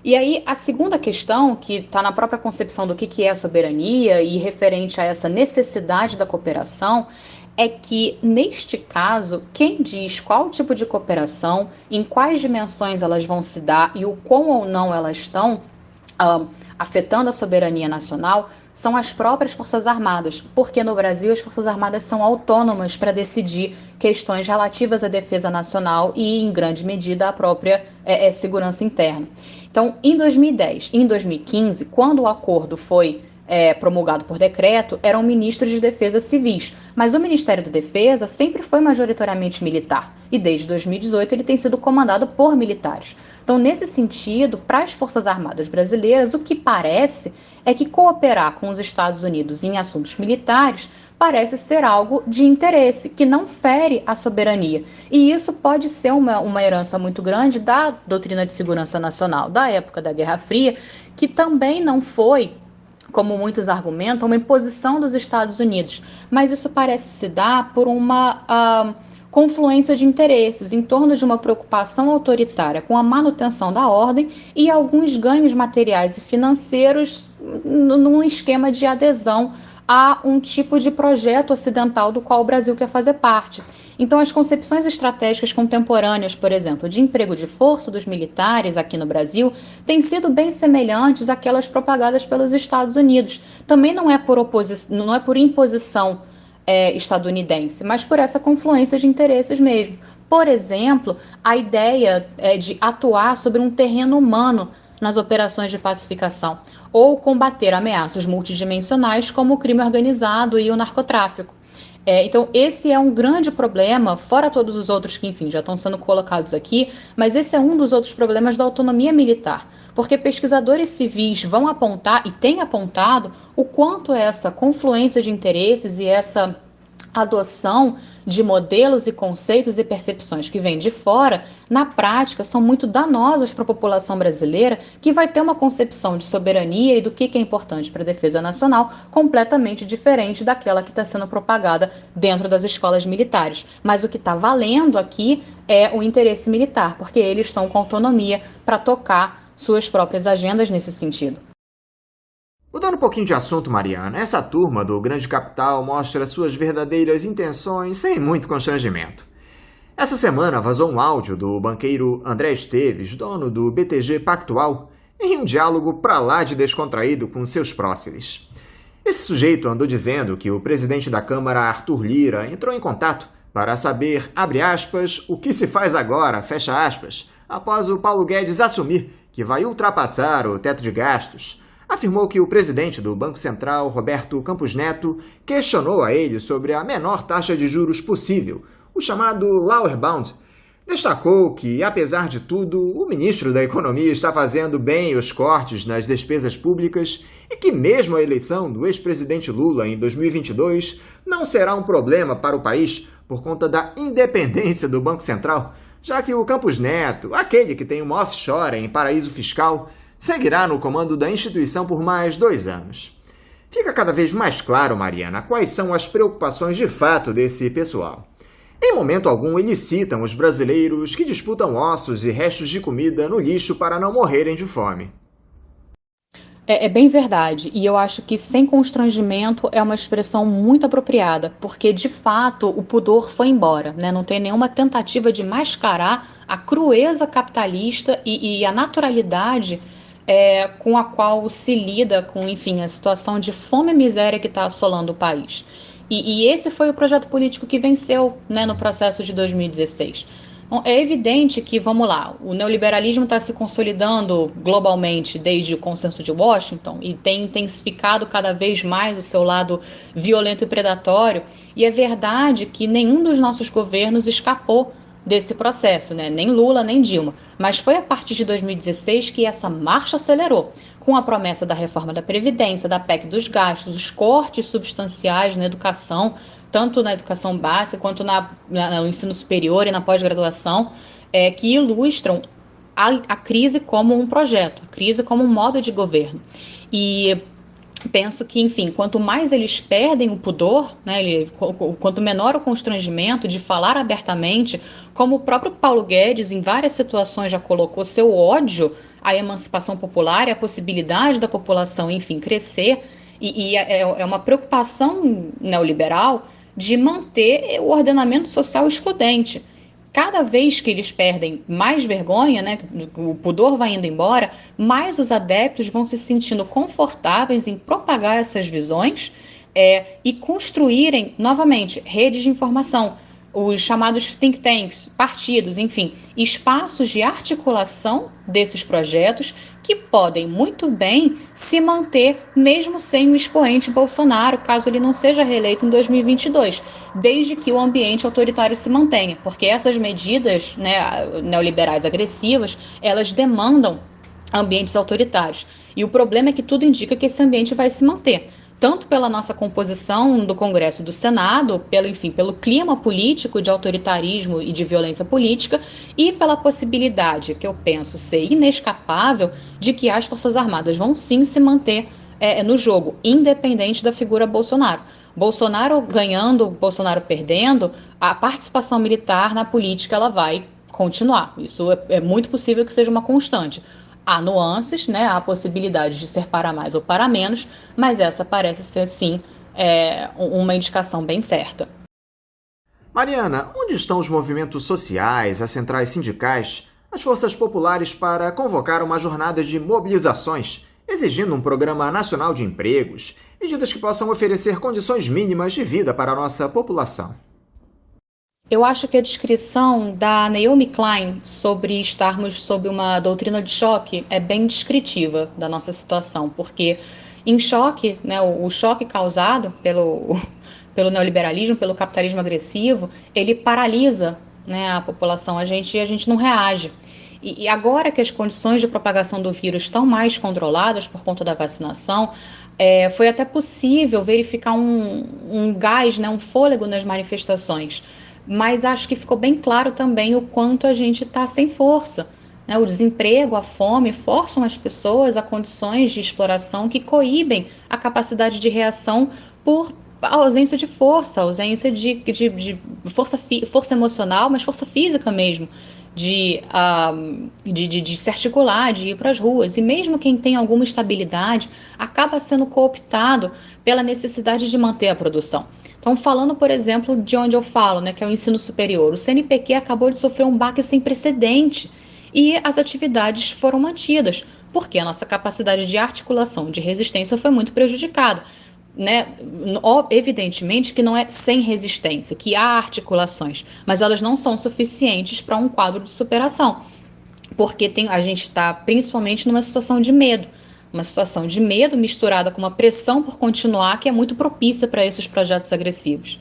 E aí, a segunda questão, que está na própria concepção do que é a soberania e referente a essa necessidade da cooperação, é que, neste caso, quem diz qual tipo de cooperação, em quais dimensões elas vão se dar e o quão ou não elas estão afetando a soberania nacional, são as próprias Forças Armadas, porque no Brasil as Forças Armadas são autônomas para decidir questões relativas à defesa nacional e, em grande medida, à própria segurança interna. Então, em 2010 e em 2015, quando o acordo foi promulgado por decreto, eram ministros de defesa civis, mas o Ministério da Defesa sempre foi majoritariamente militar e desde 2018 ele tem sido comandado por militares. Então, nesse sentido, para as Forças Armadas brasileiras, o que parece é que cooperar com os Estados Unidos em assuntos militares parece ser algo de interesse, que não fere a soberania. E isso pode ser uma herança muito grande da doutrina de segurança nacional da época da Guerra Fria, que também não foi, como muitos argumentam, uma imposição dos Estados Unidos, mas isso parece se dar por uma confluência de interesses em torno de uma preocupação autoritária com a manutenção da ordem e alguns ganhos materiais e financeiros num esquema de adesão a um tipo de projeto ocidental do qual o Brasil quer fazer parte. Então, as concepções estratégicas contemporâneas, por exemplo, de emprego de força dos militares aqui no Brasil, têm sido bem semelhantes àquelas propagadas pelos Estados Unidos. Também não é por imposição estadunidense, mas por essa confluência de interesses mesmo. Por exemplo, a ideia de atuar sobre um terreno humano nas operações de pacificação, ou combater ameaças multidimensionais como o crime organizado e o narcotráfico. Então, esse é um grande problema, fora todos os outros que, enfim, já estão sendo colocados aqui, mas esse é um dos outros problemas da autonomia militar, porque pesquisadores civis vão apontar, e têm apontado, o quanto essa confluência de interesses e essa adoção de modelos e conceitos e percepções que vêm de fora, na prática, são muito danosas para a população brasileira, que vai ter uma concepção de soberania e do que é importante para a defesa nacional completamente diferente daquela que está sendo propagada dentro das escolas militares. Mas o que está valendo aqui é o interesse militar, porque eles estão com autonomia para tocar suas próprias agendas nesse sentido. Mudando um pouquinho de assunto, Mariana, essa turma do Grande Capital mostra suas verdadeiras intenções sem muito constrangimento. Essa semana vazou um áudio do banqueiro André Esteves, dono do BTG Pactual, em um diálogo pra lá de descontraído com seus próceres. Esse sujeito andou dizendo que o presidente da Câmara, Arthur Lira, entrou em contato para saber, abre aspas, o que se faz agora, fecha aspas, após o Paulo Guedes assumir que vai ultrapassar o teto de gastos. Afirmou que o presidente do Banco Central, Roberto Campos Neto, questionou a ele sobre a menor taxa de juros possível, o chamado Lower Bound, destacou que, apesar de tudo, o ministro da Economia está fazendo bem os cortes nas despesas públicas e que mesmo a eleição do ex-presidente Lula em 2022 não será um problema para o país por conta da independência do Banco Central, já que o Campos Neto, aquele que tem uma offshore em paraíso fiscal, seguirá no comando da instituição por mais 2 anos. Fica cada vez mais claro, Mariana, quais são as preocupações de fato desse pessoal. Em momento algum, eles citam os brasileiros que disputam ossos e restos de comida no lixo para não morrerem de fome. É bem verdade, e eu acho que sem constrangimento é uma expressão muito apropriada, porque de fato o pudor foi embora, né? Não tem nenhuma tentativa de mascarar a crueza capitalista e a naturalidade com a qual se lida com, enfim, a situação de fome e miséria que está assolando o país. E esse foi o projeto político que venceu, né, no processo de 2016. Então, é evidente que, vamos lá, o neoliberalismo está se consolidando globalmente desde o Consenso de Washington e tem intensificado cada vez mais o seu lado violento e predatório, e é verdade que nenhum dos nossos governos escapou desse processo, né? Nem Lula, nem Dilma. Mas foi a partir de 2016 que essa marcha acelerou, com a promessa da reforma da Previdência, da PEC dos gastos, os cortes substanciais na educação, tanto na educação básica quanto no ensino superior e na pós-graduação, que ilustram a crise como um projeto, a crise como um modo de governo. E penso que, enfim, quanto mais eles perdem o pudor, né, quanto menor o constrangimento de falar abertamente, como o próprio Paulo Guedes, em várias situações, já colocou seu ódio à emancipação popular e à possibilidade da população, enfim, crescer, e é uma preocupação neoliberal de manter o ordenamento social excludente. Cada vez que eles perdem mais vergonha, né, o pudor vai indo embora, mais os adeptos vão se sentindo confortáveis em propagar essas visões e construírem, novamente, redes de informação, os chamados think tanks, partidos, enfim, espaços de articulação desses projetos que podem muito bem se manter mesmo sem o expoente Bolsonaro, caso ele não seja reeleito em 2022, desde que o ambiente autoritário se mantenha, porque essas medidas, né, neoliberais agressivas, elas demandam ambientes autoritários. E o problema é que tudo indica que esse ambiente vai se manter, tanto pela nossa composição do Congresso e do Senado, pelo clima político de autoritarismo e de violência política, e pela possibilidade, que eu penso ser inescapável, de que as Forças Armadas vão sim se manter no jogo, independente da figura Bolsonaro. Bolsonaro ganhando, Bolsonaro perdendo, a participação militar na política ela vai continuar. Isso é muito possível que seja uma constante. Há nuances, né? Há possibilidade de ser para mais ou para menos, mas essa parece ser, sim, uma indicação bem certa. Mariana, onde estão os movimentos sociais, as centrais sindicais, as forças populares para convocar uma jornada de mobilizações, exigindo um programa nacional de empregos, medidas que possam oferecer condições mínimas de vida para a nossa população? Eu acho que a descrição da Naomi Klein sobre estarmos sob uma doutrina de choque é bem descritiva da nossa situação, porque em choque, né, o choque causado pelo neoliberalismo, pelo capitalismo agressivo, ele paralisa, né, a população, a gente não reage. E agora que as condições de propagação do vírus estão mais controladas por conta da vacinação, foi até possível verificar um gás, né, um fôlego nas manifestações. Mas acho que ficou bem claro também o quanto a gente está sem força, né? O desemprego, a fome forçam as pessoas a condições de exploração que coíbem a capacidade de reação por ausência de força, ausência de força emocional, mas força física mesmo, de se articular, de ir para as ruas. E mesmo quem tem alguma estabilidade acaba sendo cooptado pela necessidade de manter a produção. Então, falando, por exemplo, de onde eu falo, né, que é o ensino superior, o CNPq acabou de sofrer um baque sem precedente e as atividades foram mantidas, porque a nossa capacidade de articulação, de resistência foi muito prejudicada. Né? Evidentemente que não é sem resistência, que há articulações, mas elas não são suficientes para um quadro de superação, porque a gente está principalmente numa situação de medo, uma situação de medo misturada com uma pressão por continuar que é muito propícia para esses projetos agressivos.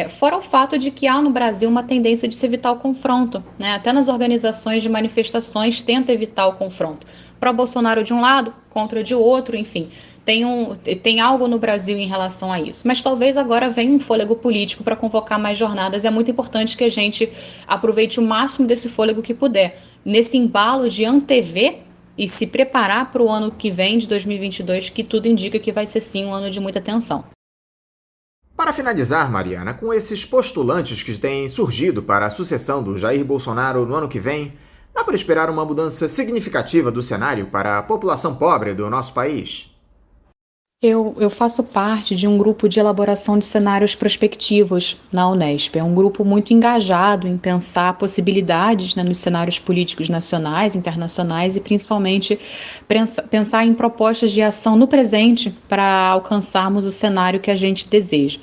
Fora o fato de que há no Brasil uma tendência de se evitar o confronto, né? Até nas organizações de manifestações tenta evitar o confronto. Pró-Bolsonaro de um lado, contra de outro, enfim. Tem algo no Brasil em relação a isso. Mas talvez agora venha um fôlego político para convocar mais jornadas. É muito importante que a gente aproveite o máximo desse fôlego que puder. Nesse embalo de antever e se preparar para o ano que vem, de 2022, que tudo indica que vai ser sim um ano de muita tensão. Para finalizar, Mariana, com esses postulantes que têm surgido para a sucessão do Jair Bolsonaro no ano que vem, dá para esperar uma mudança significativa do cenário para a população pobre do nosso país? Eu faço parte de um grupo de elaboração de cenários prospectivos na Unesp. É um grupo muito engajado em pensar possibilidades, né, nos cenários políticos nacionais, internacionais e principalmente pensar em propostas de ação no presente para alcançarmos o cenário que a gente deseja.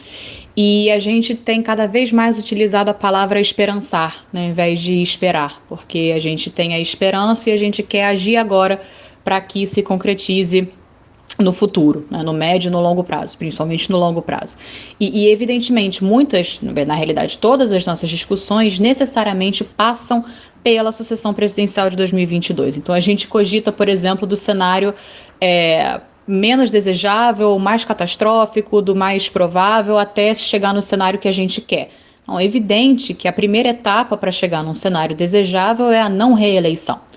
E a gente tem cada vez mais utilizado a palavra esperançar, né, ao invés de esperar, porque a gente tem a esperança e a gente quer agir agora para que se concretize no futuro, né, no médio e no longo prazo, principalmente no longo prazo. E evidentemente, na realidade, todas as nossas discussões necessariamente passam pela sucessão presidencial de 2022. Então, a gente cogita, por exemplo, do cenário menos desejável, mais catastrófico, do mais provável, até chegar no cenário que a gente quer. Então, é evidente que a primeira etapa para chegar num cenário desejável é a não reeleição.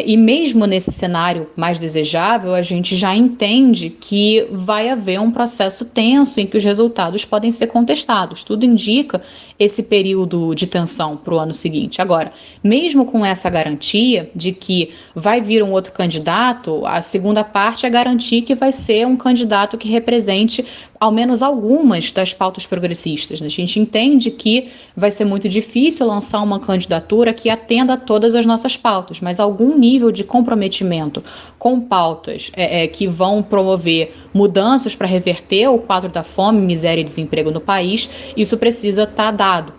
E mesmo nesse cenário mais desejável, a gente já entende que vai haver um processo tenso em que os resultados podem ser contestados. Tudo indica esse período de tensão para o ano seguinte. Agora, mesmo com essa garantia de que vai vir um outro candidato, a segunda parte é garantir que vai ser um candidato que represente ao menos algumas das pautas progressistas. A gente entende que vai ser muito difícil lançar uma candidatura que atenda a todas as nossas pautas, mas algum nível de comprometimento com pautas que vão promover mudanças para reverter o quadro da fome, miséria e desemprego no país, isso precisa estar dado.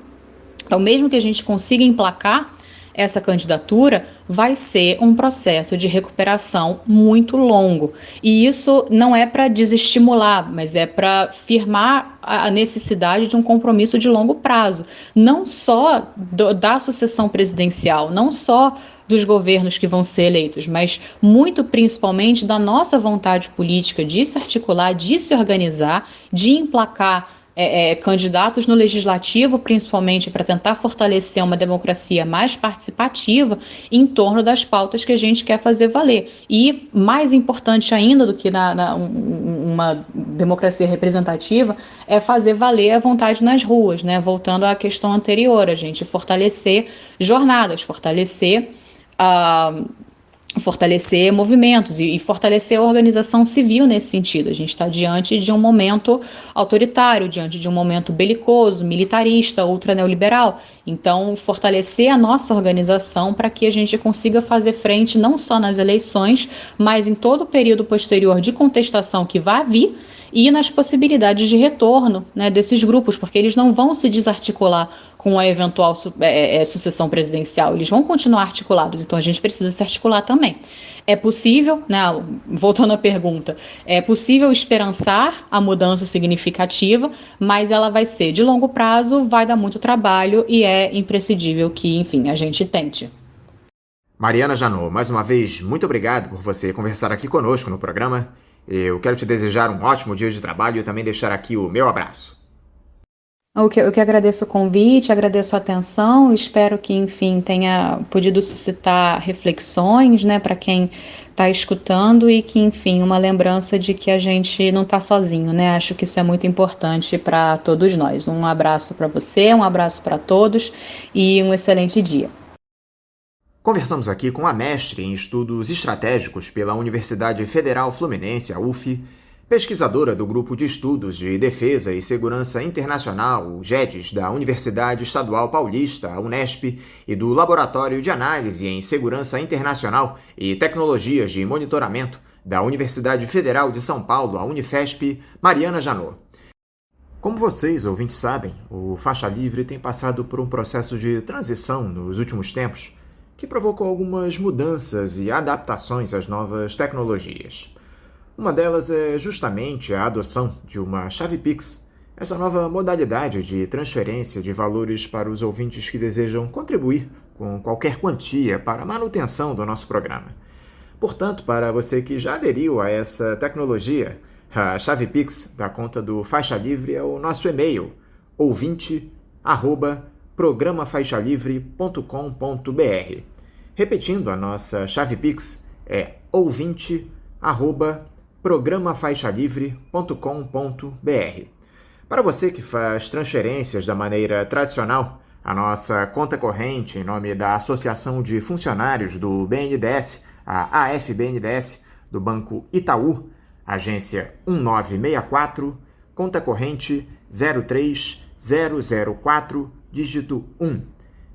Então, mesmo que a gente consiga emplacar essa candidatura, vai ser um processo de recuperação muito longo. E isso não é para desestimular, mas é para firmar a necessidade de um compromisso de longo prazo. Não só da sucessão presidencial, não só dos governos que vão ser eleitos, mas muito principalmente da nossa vontade política de se articular, de se organizar, de emplacar candidatos no legislativo, principalmente para tentar fortalecer uma democracia mais participativa em torno das pautas que a gente quer fazer valer. E mais importante ainda do que uma democracia representativa é fazer valer a vontade nas ruas, né? Voltando à questão anterior, a gente fortalecer jornadas, fortalecer movimentos e fortalecer a organização civil nesse sentido. A gente está diante de um momento autoritário, diante de um momento belicoso, militarista, ultraneoliberal. Então, fortalecer a nossa organização para que a gente consiga fazer frente não só nas eleições, mas em todo o período posterior de contestação que vai vir e nas possibilidades de retorno, né, desses grupos, porque eles não vão se desarticular com a eventual sucessão presidencial, eles vão continuar articulados, então a gente precisa se articular também. É possível, né, voltando à pergunta, é possível esperançar a mudança significativa, mas ela vai ser de longo prazo, vai dar muito trabalho e é imprescindível que, enfim, a gente tente. Mariana Janot, mais uma vez, muito obrigado por você conversar aqui conosco no programa. Eu quero te desejar um ótimo dia de trabalho e também deixar aqui o meu abraço. Eu que agradeço o convite, agradeço a atenção, espero que, enfim, tenha podido suscitar reflexões, né, para quem está escutando e que, enfim, uma lembrança de que a gente não está sozinho, né, acho que isso é muito importante para todos nós. Um abraço para você, um abraço para todos e um excelente dia. Conversamos aqui com a mestre em Estudos Estratégicos pela Universidade Federal Fluminense, a UF, pesquisadora do Grupo de Estudos de Defesa e Segurança Internacional, o GEDES, da Universidade Estadual Paulista, a Unesp, e do Laboratório de Análise em Segurança Internacional e Tecnologias de Monitoramento, da Universidade Federal de São Paulo, a Unifesp, Mariana Janot. Como vocês, ouvintes, sabem, o Faixa Livre tem passado por um processo de transição nos últimos tempos, que provocou algumas mudanças e adaptações às novas tecnologias. Uma delas é justamente a adoção de uma chave Pix, essa nova modalidade de transferência de valores para os ouvintes que desejam contribuir com qualquer quantia para a manutenção do nosso programa. Portanto, para você que já aderiu a essa tecnologia, a chave Pix da conta do Faixa Livre é o nosso e-mail, ouvinte@programafaixalivre.com.br. Repetindo, a nossa chave Pix é ouvinte@programafaixalivre.com.br. Para você que faz transferências da maneira tradicional, a nossa conta corrente em nome da Associação de Funcionários do BNDES, a AFBNDES, do Banco Itaú, agência 1964, conta corrente 03004, dígito 1.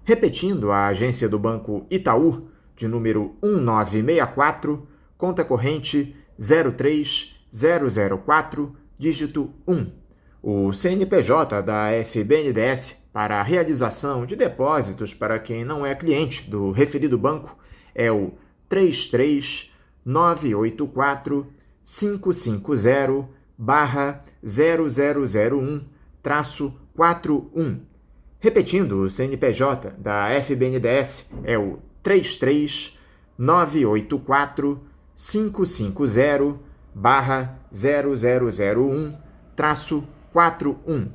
Repetindo, a agência do Banco Itaú, de número 1964, conta corrente 03004, dígito 1. O CNPJ da FBNDES para a realização de depósitos para quem não é cliente do referido banco é o 33984-550-0001-41. Repetindo, o CNPJ da FBNDES é o 33984-550-0001-41.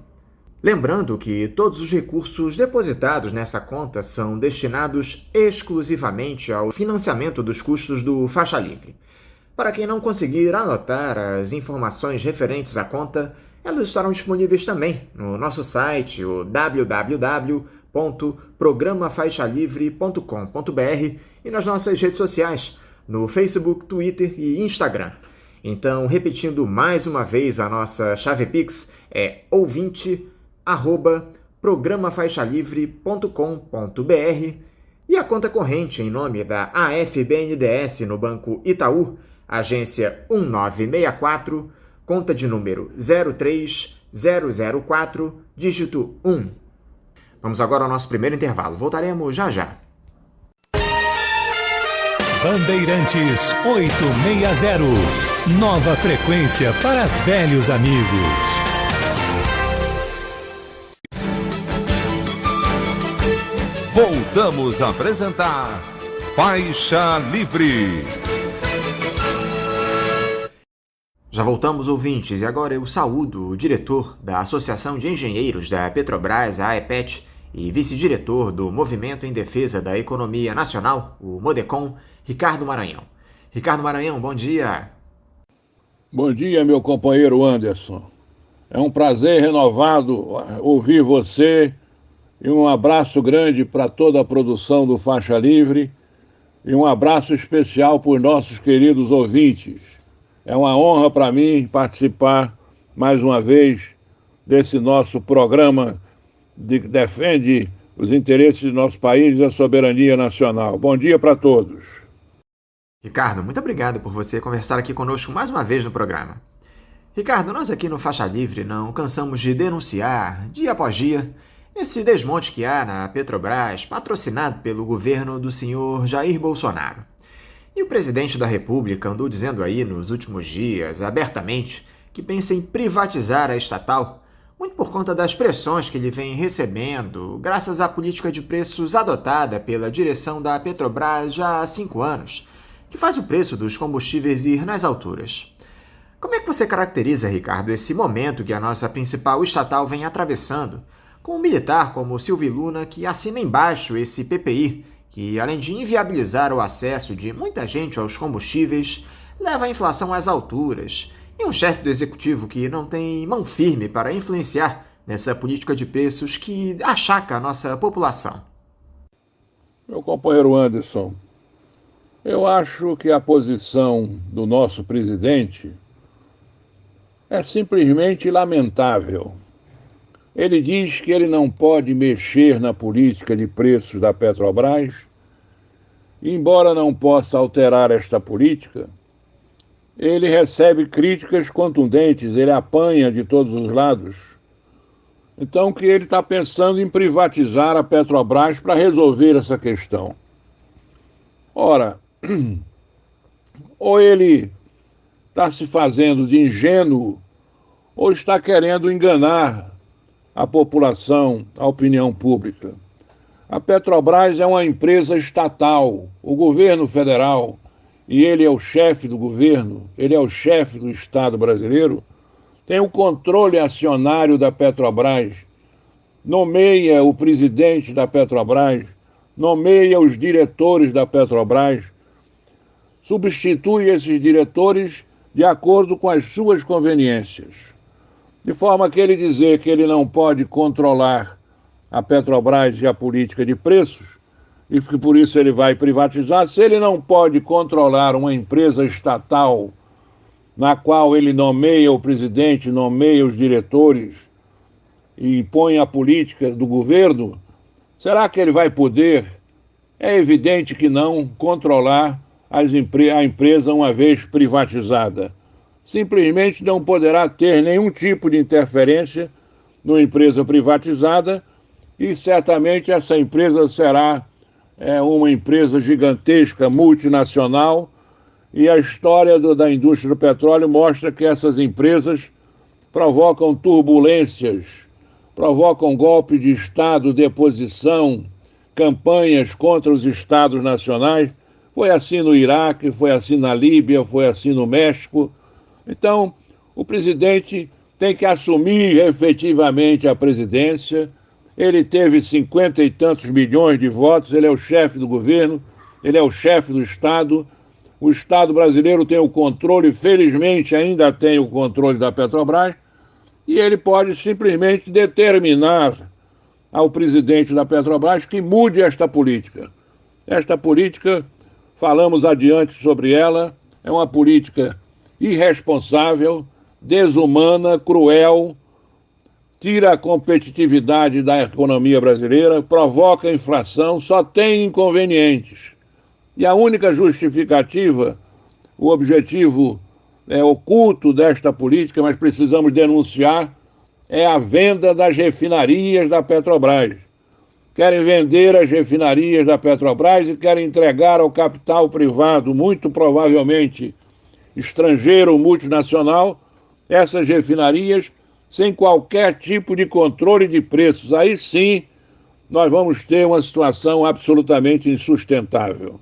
Lembrando que todos os recursos depositados nessa conta são destinados exclusivamente ao financiamento dos custos do Faixa Livre. Para quem não conseguir anotar as informações referentes à conta, elas estarão disponíveis também no nosso site, o www.programafaixalivre.com.br, e nas nossas redes sociais, no Facebook, Twitter e Instagram. Então, repetindo mais uma vez, a nossa chave Pix é ouvinte@programafaixalivre.com.br e a conta corrente em nome da AFBNDES no Banco Itaú, agência 1964, conta de número 03004, dígito 1. Vamos agora ao nosso primeiro intervalo. Voltaremos já já. Bandeirantes 860. Nova frequência para velhos amigos. Voltamos a apresentar Faixa Livre. Já voltamos, ouvintes, e agora eu saúdo o diretor da Associação de Engenheiros da Petrobras, a AEPET, e vice-diretor do Movimento em Defesa da Economia Nacional, o MODECON, Ricardo Maranhão. Ricardo Maranhão, bom dia. Bom dia, meu companheiro Anderson. É um prazer renovado ouvir você e um abraço grande para toda a produção do Faixa Livre e um abraço especial para os nossos queridos ouvintes. É uma honra para mim participar mais uma vez desse nosso programa que defende os interesses do nosso país e a soberania nacional. Bom dia para todos. Ricardo, muito obrigado por você conversar aqui conosco mais uma vez no programa. Ricardo, nós aqui no Faixa Livre não cansamos de denunciar, dia após dia, esse desmonte que há na Petrobras, patrocinado pelo governo do senhor Jair Bolsonaro. E o presidente da República andou dizendo aí nos últimos dias, abertamente, que pensa em privatizar a estatal, muito por conta das pressões que ele vem recebendo, graças à política de preços adotada pela direção da Petrobras já há 5 anos, que faz o preço dos combustíveis ir nas alturas. Como é que você caracteriza, Ricardo, esse momento que a nossa principal estatal vem atravessando, com um militar como Silvio Luna que assina embaixo esse PPI, que, além de inviabilizar o acesso de muita gente aos combustíveis, leva a inflação às alturas, e um chefe do executivo que não tem mão firme para influenciar nessa política de preços que achaca a nossa população? Meu companheiro Anderson, eu acho que a posição do nosso presidente é simplesmente lamentável. Ele diz que ele não pode mexer na política de preços da Petrobras, e, embora não possa alterar esta política, ele recebe críticas contundentes, ele apanha de todos os lados. Então, que ele está pensando em privatizar a Petrobras para resolver essa questão. Ora, ou ele está se fazendo de ingênuo, ou está querendo enganar a população, a opinião pública. A Petrobras é uma empresa estatal. O governo federal, e ele é o chefe do governo, ele é o chefe do Estado brasileiro, tem o controle acionário da Petrobras, nomeia o presidente da Petrobras, nomeia os diretores da Petrobras, substitui esses diretores de acordo com as suas conveniências. De forma que ele dizer que ele não pode controlar a Petrobras e a política de preços, e que por isso ele vai privatizar, se ele não pode controlar uma empresa estatal na qual ele nomeia o presidente, nomeia os diretores e põe a política do governo, será que ele vai poder? É evidente que não controlar a empresa uma vez privatizada. Simplesmente não poderá ter nenhum tipo de interferência numa empresa privatizada e certamente essa empresa será uma empresa gigantesca, multinacional, e a história da indústria do petróleo mostra que essas empresas provocam turbulências, provocam golpe de Estado, deposição, campanhas contra os Estados nacionais. Foi assim no Iraque, foi assim na Líbia, foi assim no México. Então, o presidente tem que assumir efetivamente a presidência. Ele teve 50 e tantos milhões de votos, ele é o chefe do governo, ele é o chefe do Estado. O Estado brasileiro tem o controle, felizmente ainda tem o controle da Petrobras, e ele pode simplesmente determinar ao presidente da Petrobras que mude esta política. Esta política, falamos adiante sobre ela, é uma política irresponsável, desumana, cruel, tira a competitividade da economia brasileira, provoca inflação, só tem inconvenientes. E a única justificativa, o objetivo oculto desta política, mas precisamos denunciar, é a venda das refinarias da Petrobras. Querem vender as refinarias da Petrobras e querem entregar ao capital privado, muito provavelmente estrangeiro, multinacional, essas refinarias sem qualquer tipo de controle de preços. Aí sim nós vamos ter uma situação absolutamente insustentável.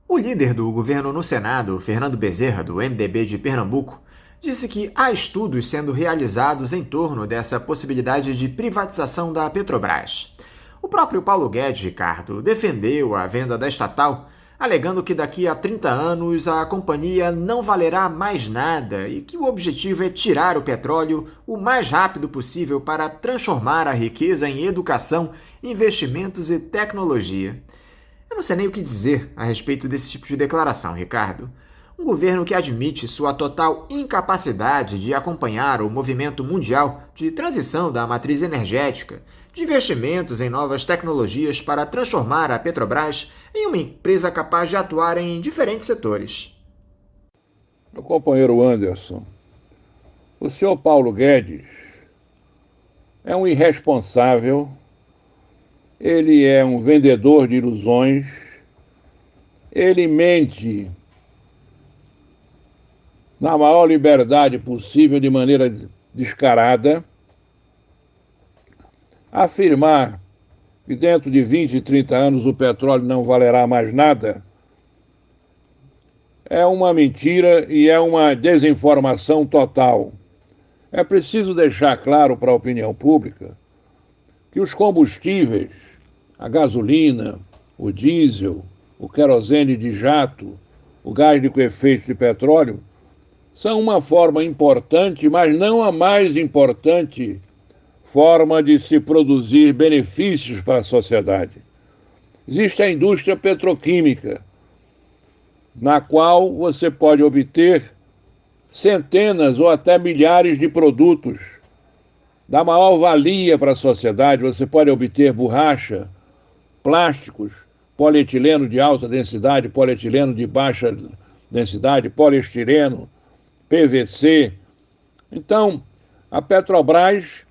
O líder do governo no Senado, Fernando Bezerra, do MDB de Pernambuco, disse que há estudos sendo realizados em torno dessa possibilidade de privatização da Petrobras. O próprio Paulo Guedes, Ricardo, defendeu a venda da estatal, alegando que daqui a 30 anos a companhia não valerá mais nada e que o objetivo é tirar o petróleo o mais rápido possível para transformar a riqueza em educação, investimentos e tecnologia. Eu não sei nem o que dizer a respeito desse tipo de declaração, Ricardo. Um governo que admite sua total incapacidade de acompanhar o movimento mundial de transição da matriz energética, de investimentos em novas tecnologias para transformar a Petrobras em uma empresa capaz de atuar em diferentes setores. Meu companheiro Anderson, o senhor Paulo Guedes é um irresponsável, ele é um vendedor de ilusões, ele mente na maior liberdade possível, de maneira descarada. Afirmar que dentro de 20, 30 anos o petróleo não valerá mais nada é uma mentira e é uma desinformação total. É preciso deixar claro para a opinião pública que os combustíveis, a gasolina, o diesel, o querosene de jato, o gás com efeito de petróleo, são uma forma importante, mas não a mais importante forma de se produzir benefícios para a sociedade. Existe a indústria petroquímica, na qual você pode obter centenas ou até milhares de produtos da maior valia para a sociedade. Você pode obter borracha, plásticos, polietileno de alta densidade, polietileno de baixa densidade, poliestireno, PVC. Então, a Petrobras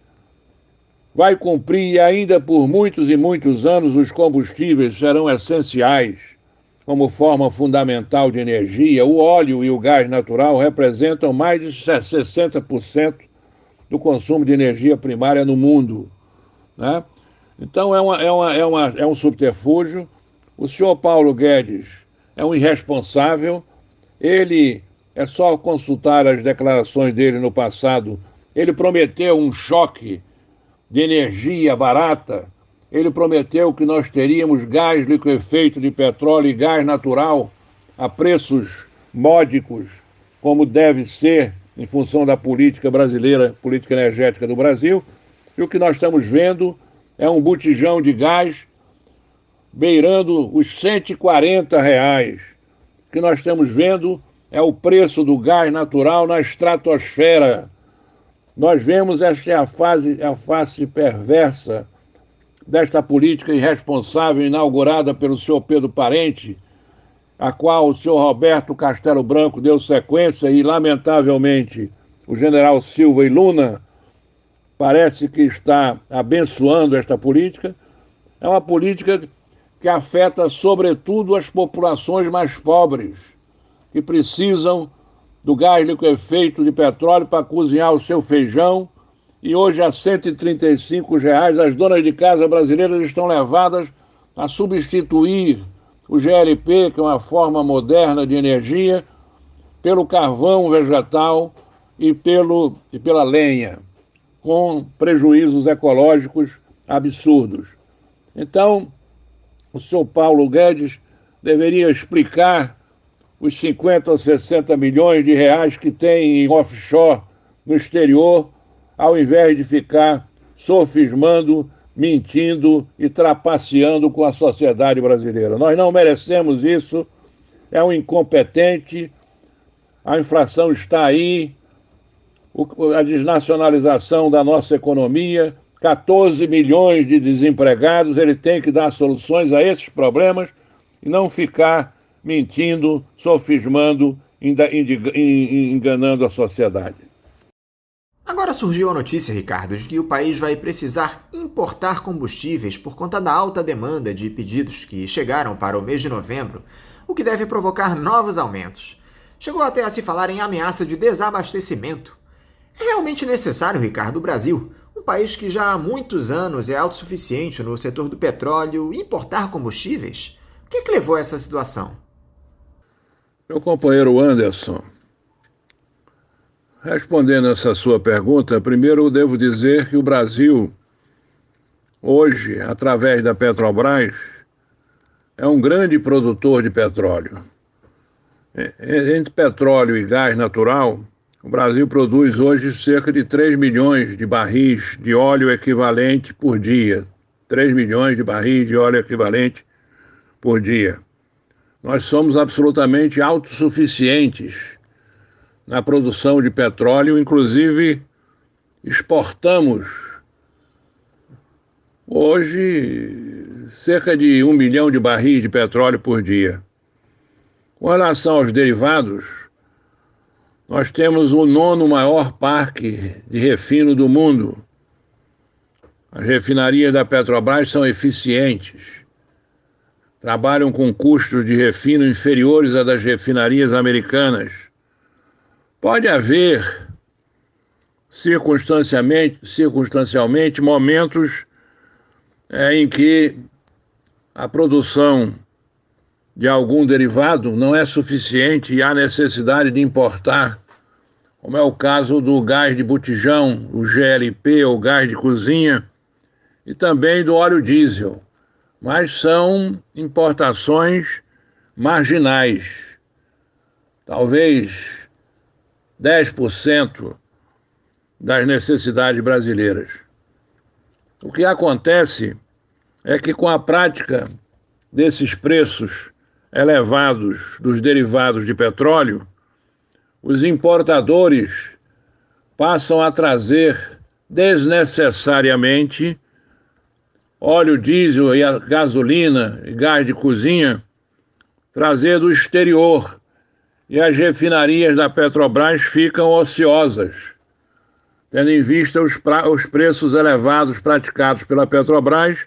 vai cumprir, e ainda por muitos e muitos anos os combustíveis serão essenciais. como forma fundamental de energia, o óleo e o gás natural representam mais de 60% do consumo de energia primária no mundo, né? Então é um subterfúgio. O senhor Paulo Guedes é um irresponsável. Ele, é só consultar as declarações dele no passado, ele prometeu um choque de energia barata. Ele prometeu que nós teríamos gás liquefeito de petróleo e gás natural a preços módicos, como deve ser em função da política brasileira, política energética do Brasil. E o que nós estamos vendo é um botijão de gás beirando os R$ 140. O que nós estamos vendo é o preço do gás natural na estratosfera. Nós vemos esta é a face perversa desta política irresponsável inaugurada pelo senhor Pedro Parente, a qual o senhor Roberto Castelo Branco deu sequência e, lamentavelmente, o general Silva e Luna parece que está abençoando esta política. É uma política que afeta, sobretudo, as populações mais pobres, que precisam do gás liquefeito de petróleo para cozinhar o seu feijão. E hoje, a R$ 135, as donas de casa brasileiras estão levadas a substituir o GLP, que é uma forma moderna de energia, pelo carvão vegetal e pela lenha, com prejuízos ecológicos absurdos. Então, o senhor Paulo Guedes deveria explicar os 50 ou 60 milhões de reais que tem em offshore no exterior, ao invés de ficar sofismando, mentindo e trapaceando com a sociedade brasileira. Nós não merecemos isso, é um incompetente, a inflação está aí, a desnacionalização da nossa economia, 14 milhões de desempregados, ele tem que dar soluções a esses problemas e não ficar mentindo, sofismando, enganando a sociedade. Agora surgiu a notícia, Ricardo, de que o país vai precisar importar combustíveis por conta da alta demanda de pedidos que chegaram para o mês de novembro, o que deve provocar novos aumentos. Chegou até a se falar em ameaça de desabastecimento. É realmente necessário, Ricardo, o Brasil, um país que já há muitos anos é autossuficiente no setor do petróleo, importar combustíveis? O que levou a essa situação? Meu companheiro Anderson, respondendo essa sua pergunta, primeiro eu devo dizer que o Brasil, hoje, através da Petrobras, é um grande produtor de petróleo. Entre petróleo e gás natural, o Brasil produz hoje cerca de 3 milhões de barris de óleo equivalente por dia. 3 milhões de barris de óleo equivalente por dia. Nós somos absolutamente autossuficientes na produção de petróleo, inclusive exportamos hoje cerca de 1 milhão de barris de petróleo por dia. Com relação aos derivados, nós temos o 9º maior parque de refino do mundo. As refinarias da Petrobras são eficientes, trabalham com custos de refino inferiores a das refinarias americanas. Pode haver, circunstancialmente, momentos em que a produção de algum derivado não é suficiente e há necessidade de importar, como é o caso do gás de botijão, o GLP, ou gás de cozinha, e também do óleo diesel. Mas são importações marginais, talvez 10% das necessidades brasileiras. O que acontece é que, com a prática desses preços elevados dos derivados de petróleo, os importadores passam a trazer desnecessariamente óleo diesel e a gasolina e gás de cozinha, trazer do exterior, e as refinarias da Petrobras ficam ociosas, tendo em vista os preços elevados praticados pela Petrobras.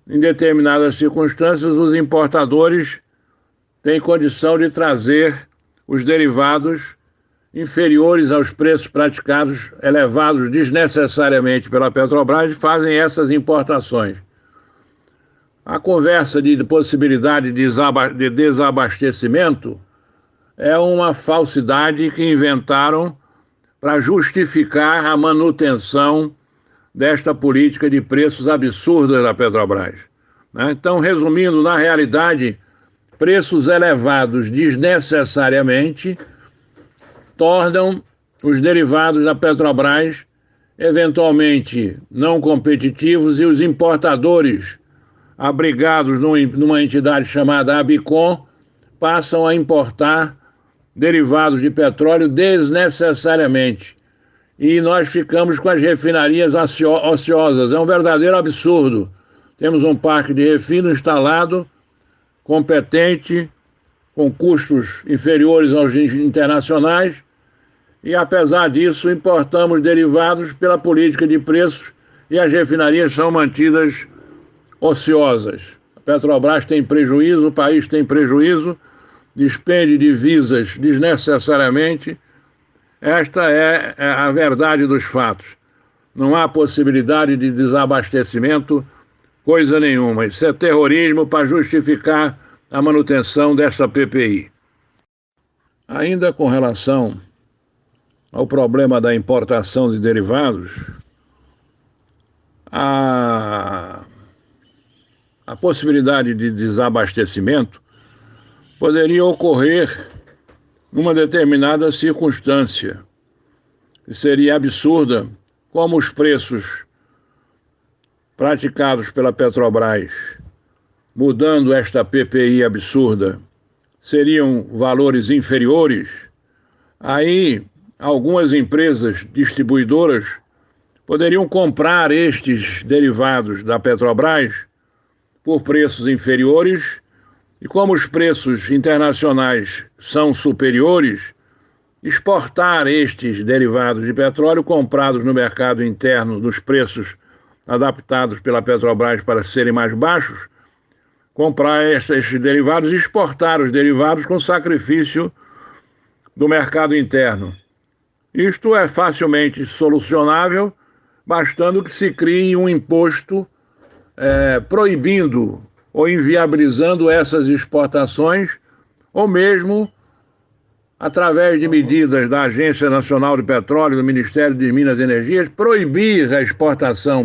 Em determinadas circunstâncias, os importadores tem condição de trazer os derivados inferiores aos preços praticados, elevados desnecessariamente pela Petrobras, e fazem essas importações. A conversa de possibilidade de desabastecimento é uma falsidade que inventaram para justificar a manutenção desta política de preços absurda da Petrobras. Então, resumindo, na realidade, preços elevados desnecessariamente tornam os derivados da Petrobras eventualmente não competitivos e os importadores, abrigados numa entidade chamada ABICOM, passam a importar derivados de petróleo desnecessariamente. E nós ficamos com as refinarias ociosas. É um verdadeiro absurdo. Temos um parque de refino instalado, competente, com custos inferiores aos internacionais, e apesar disso importamos derivados pela política de preços e as refinarias são mantidas ociosas. A Petrobras tem prejuízo, o país tem prejuízo, despende divisas desnecessariamente. Esta é a verdade dos fatos. Não há possibilidade de desabastecimento, coisa nenhuma. Isso é terrorismo para justificar a manutenção dessa PPI. Ainda com relação ao problema da importação de derivados, a possibilidade de desabastecimento poderia ocorrer numa determinada circunstância, que seria absurda, como os preços praticados pela Petrobras, mudando esta PPI absurda, seriam valores inferiores. Aí, algumas empresas distribuidoras poderiam comprar estes derivados da Petrobras por preços inferiores, e como os preços internacionais são superiores, exportar estes derivados de petróleo comprados no mercado interno dos preços adaptados pela Petrobras para serem mais baixos, comprar estes derivados e exportar os derivados com sacrifício do mercado interno. Isto é facilmente solucionável, bastando que se crie um imposto proibindo ou inviabilizando essas exportações, ou mesmo através de medidas da Agência Nacional de Petróleo, do Ministério de Minas e Energias, proibir a exportação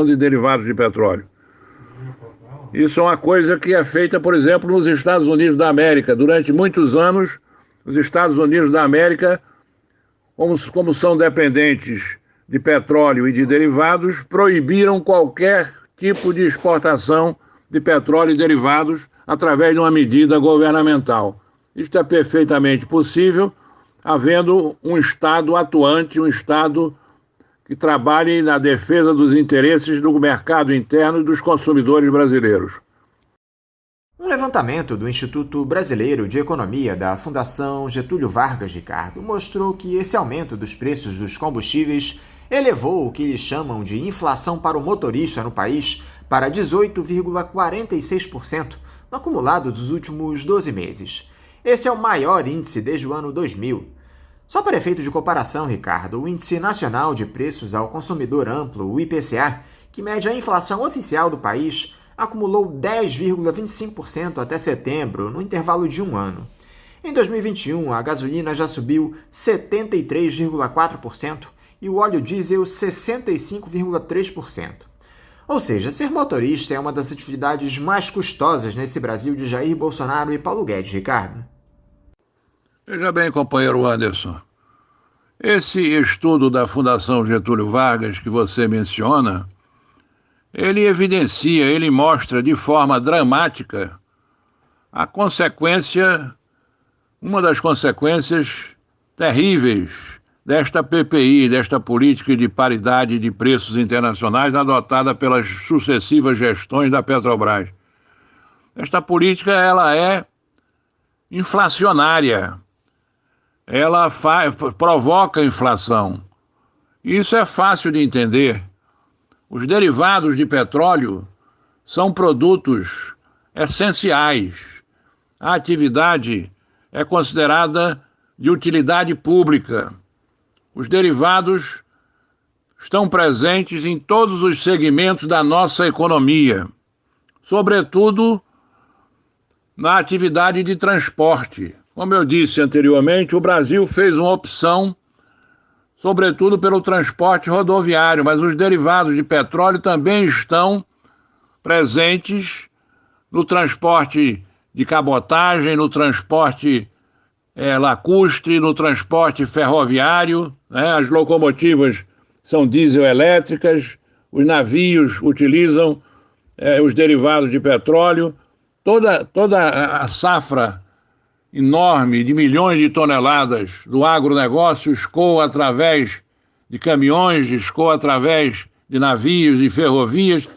de derivados de petróleo. Isso é uma coisa que é feita, por exemplo, nos Estados Unidos da América. Durante muitos anos, os Estados Unidos da América, como são dependentes de petróleo e de derivados, proibiram qualquer tipo de exportação de petróleo e derivados através de uma medida governamental. Isto é perfeitamente possível, havendo um Estado atuante, um Estado que trabalhe na defesa dos interesses do mercado interno e dos consumidores brasileiros. Um levantamento do Instituto Brasileiro de Economia da Fundação Getúlio Vargas, Ricardo, mostrou que esse aumento dos preços dos combustíveis elevou o que eles chamam de inflação para o motorista no país para 18,46% no acumulado dos últimos 12 meses. Esse é o maior índice desde o ano 2000. Só para efeito de comparação, Ricardo, o Índice Nacional de Preços ao Consumidor Amplo, o IPCA, que mede a inflação oficial do país, acumulou 10,25% até setembro, no intervalo de um ano. Em 2021, a gasolina já subiu 73,4%, e o óleo diesel 65,3%. Ou seja, ser motorista é uma das atividades mais custosas nesse Brasil de Jair Bolsonaro e Paulo Guedes, Ricardo. Veja bem, companheiro Anderson, esse estudo da Fundação Getúlio Vargas que você menciona, ele evidencia, ele mostra de forma dramática a consequência, uma das consequências terríveis desta PPI, desta política de paridade de preços internacionais adotada pelas sucessivas gestões da Petrobras. Esta política, ela é inflacionária, ela provoca inflação. Isso é fácil de entender. Os derivados de petróleo são produtos essenciais. a atividade é considerada de utilidade pública. Os derivados estão presentes em todos os segmentos da nossa economia, sobretudo na atividade de transporte. Como eu disse anteriormente, o Brasil fez uma opção, sobretudo pelo transporte rodoviário, mas os derivados de petróleo também estão presentes no transporte de cabotagem, no transporte lacustre, no transporte ferroviário, né? As locomotivas são diesel-elétricas, os navios utilizam os derivados de petróleo. Toda a safra enorme de milhões de toneladas do agronegócio escoa através de caminhões, escoa através de navios e ferrovias.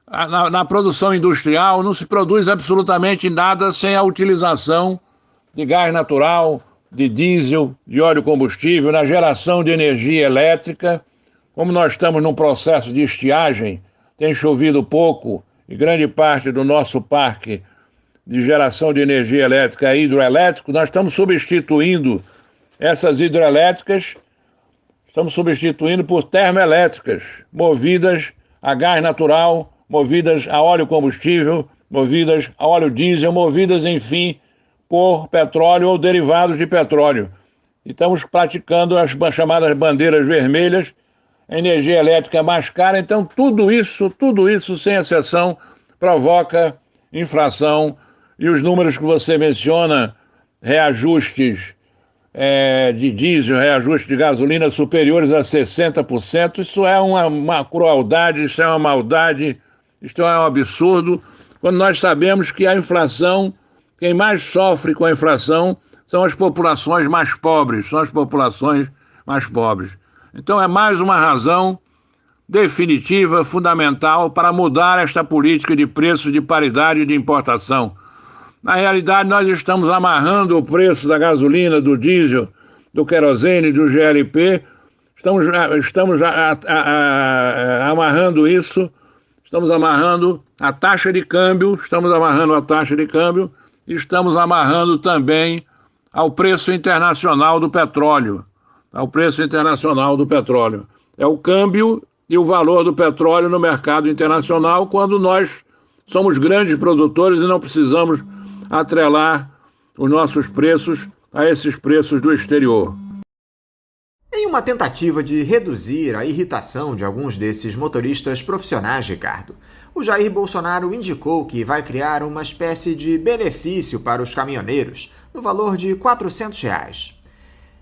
Na produção industrial não se produz absolutamente nada sem a utilização de gás natural, de diesel, de óleo combustível, na geração de energia elétrica. Como nós estamos num processo de estiagem, tem chovido pouco e grande parte do nosso parque de geração de energia elétrica é hidroelétrico, nós estamos substituindo essas hidroelétricas, estamos substituindo por termoelétricas, movidas a gás natural, movidas a óleo combustível, movidas a óleo diesel, movidas, enfim, por petróleo ou derivados de petróleo. Estamos praticando as chamadas bandeiras vermelhas, a energia elétrica é mais cara, então tudo isso, sem exceção, provoca inflação. E os números que você menciona, reajustes de diesel, reajustes de gasolina superiores a 60%, isso é uma crueldade, isso é uma maldade, isso é um absurdo, quando nós sabemos que a inflação, quem mais sofre com a inflação são as populações mais pobres, Então é mais uma razão definitiva, fundamental, para mudar esta política de preço de paridade e de importação. Na realidade, nós estamos amarrando o preço da gasolina, do diesel, do querosene, do GLP, estamos amarrando isso, estamos amarrando a taxa de câmbio, e estamos amarrando também ao preço internacional do petróleo. É o câmbio e o valor do petróleo no mercado internacional, quando nós somos grandes produtores e não precisamos atrelar os nossos preços a esses preços do exterior. Em uma tentativa de reduzir a irritação de alguns desses motoristas profissionais, Ricardo, o Jair Bolsonaro indicou que vai criar uma espécie de benefício para os caminhoneiros, no valor de R$ 400.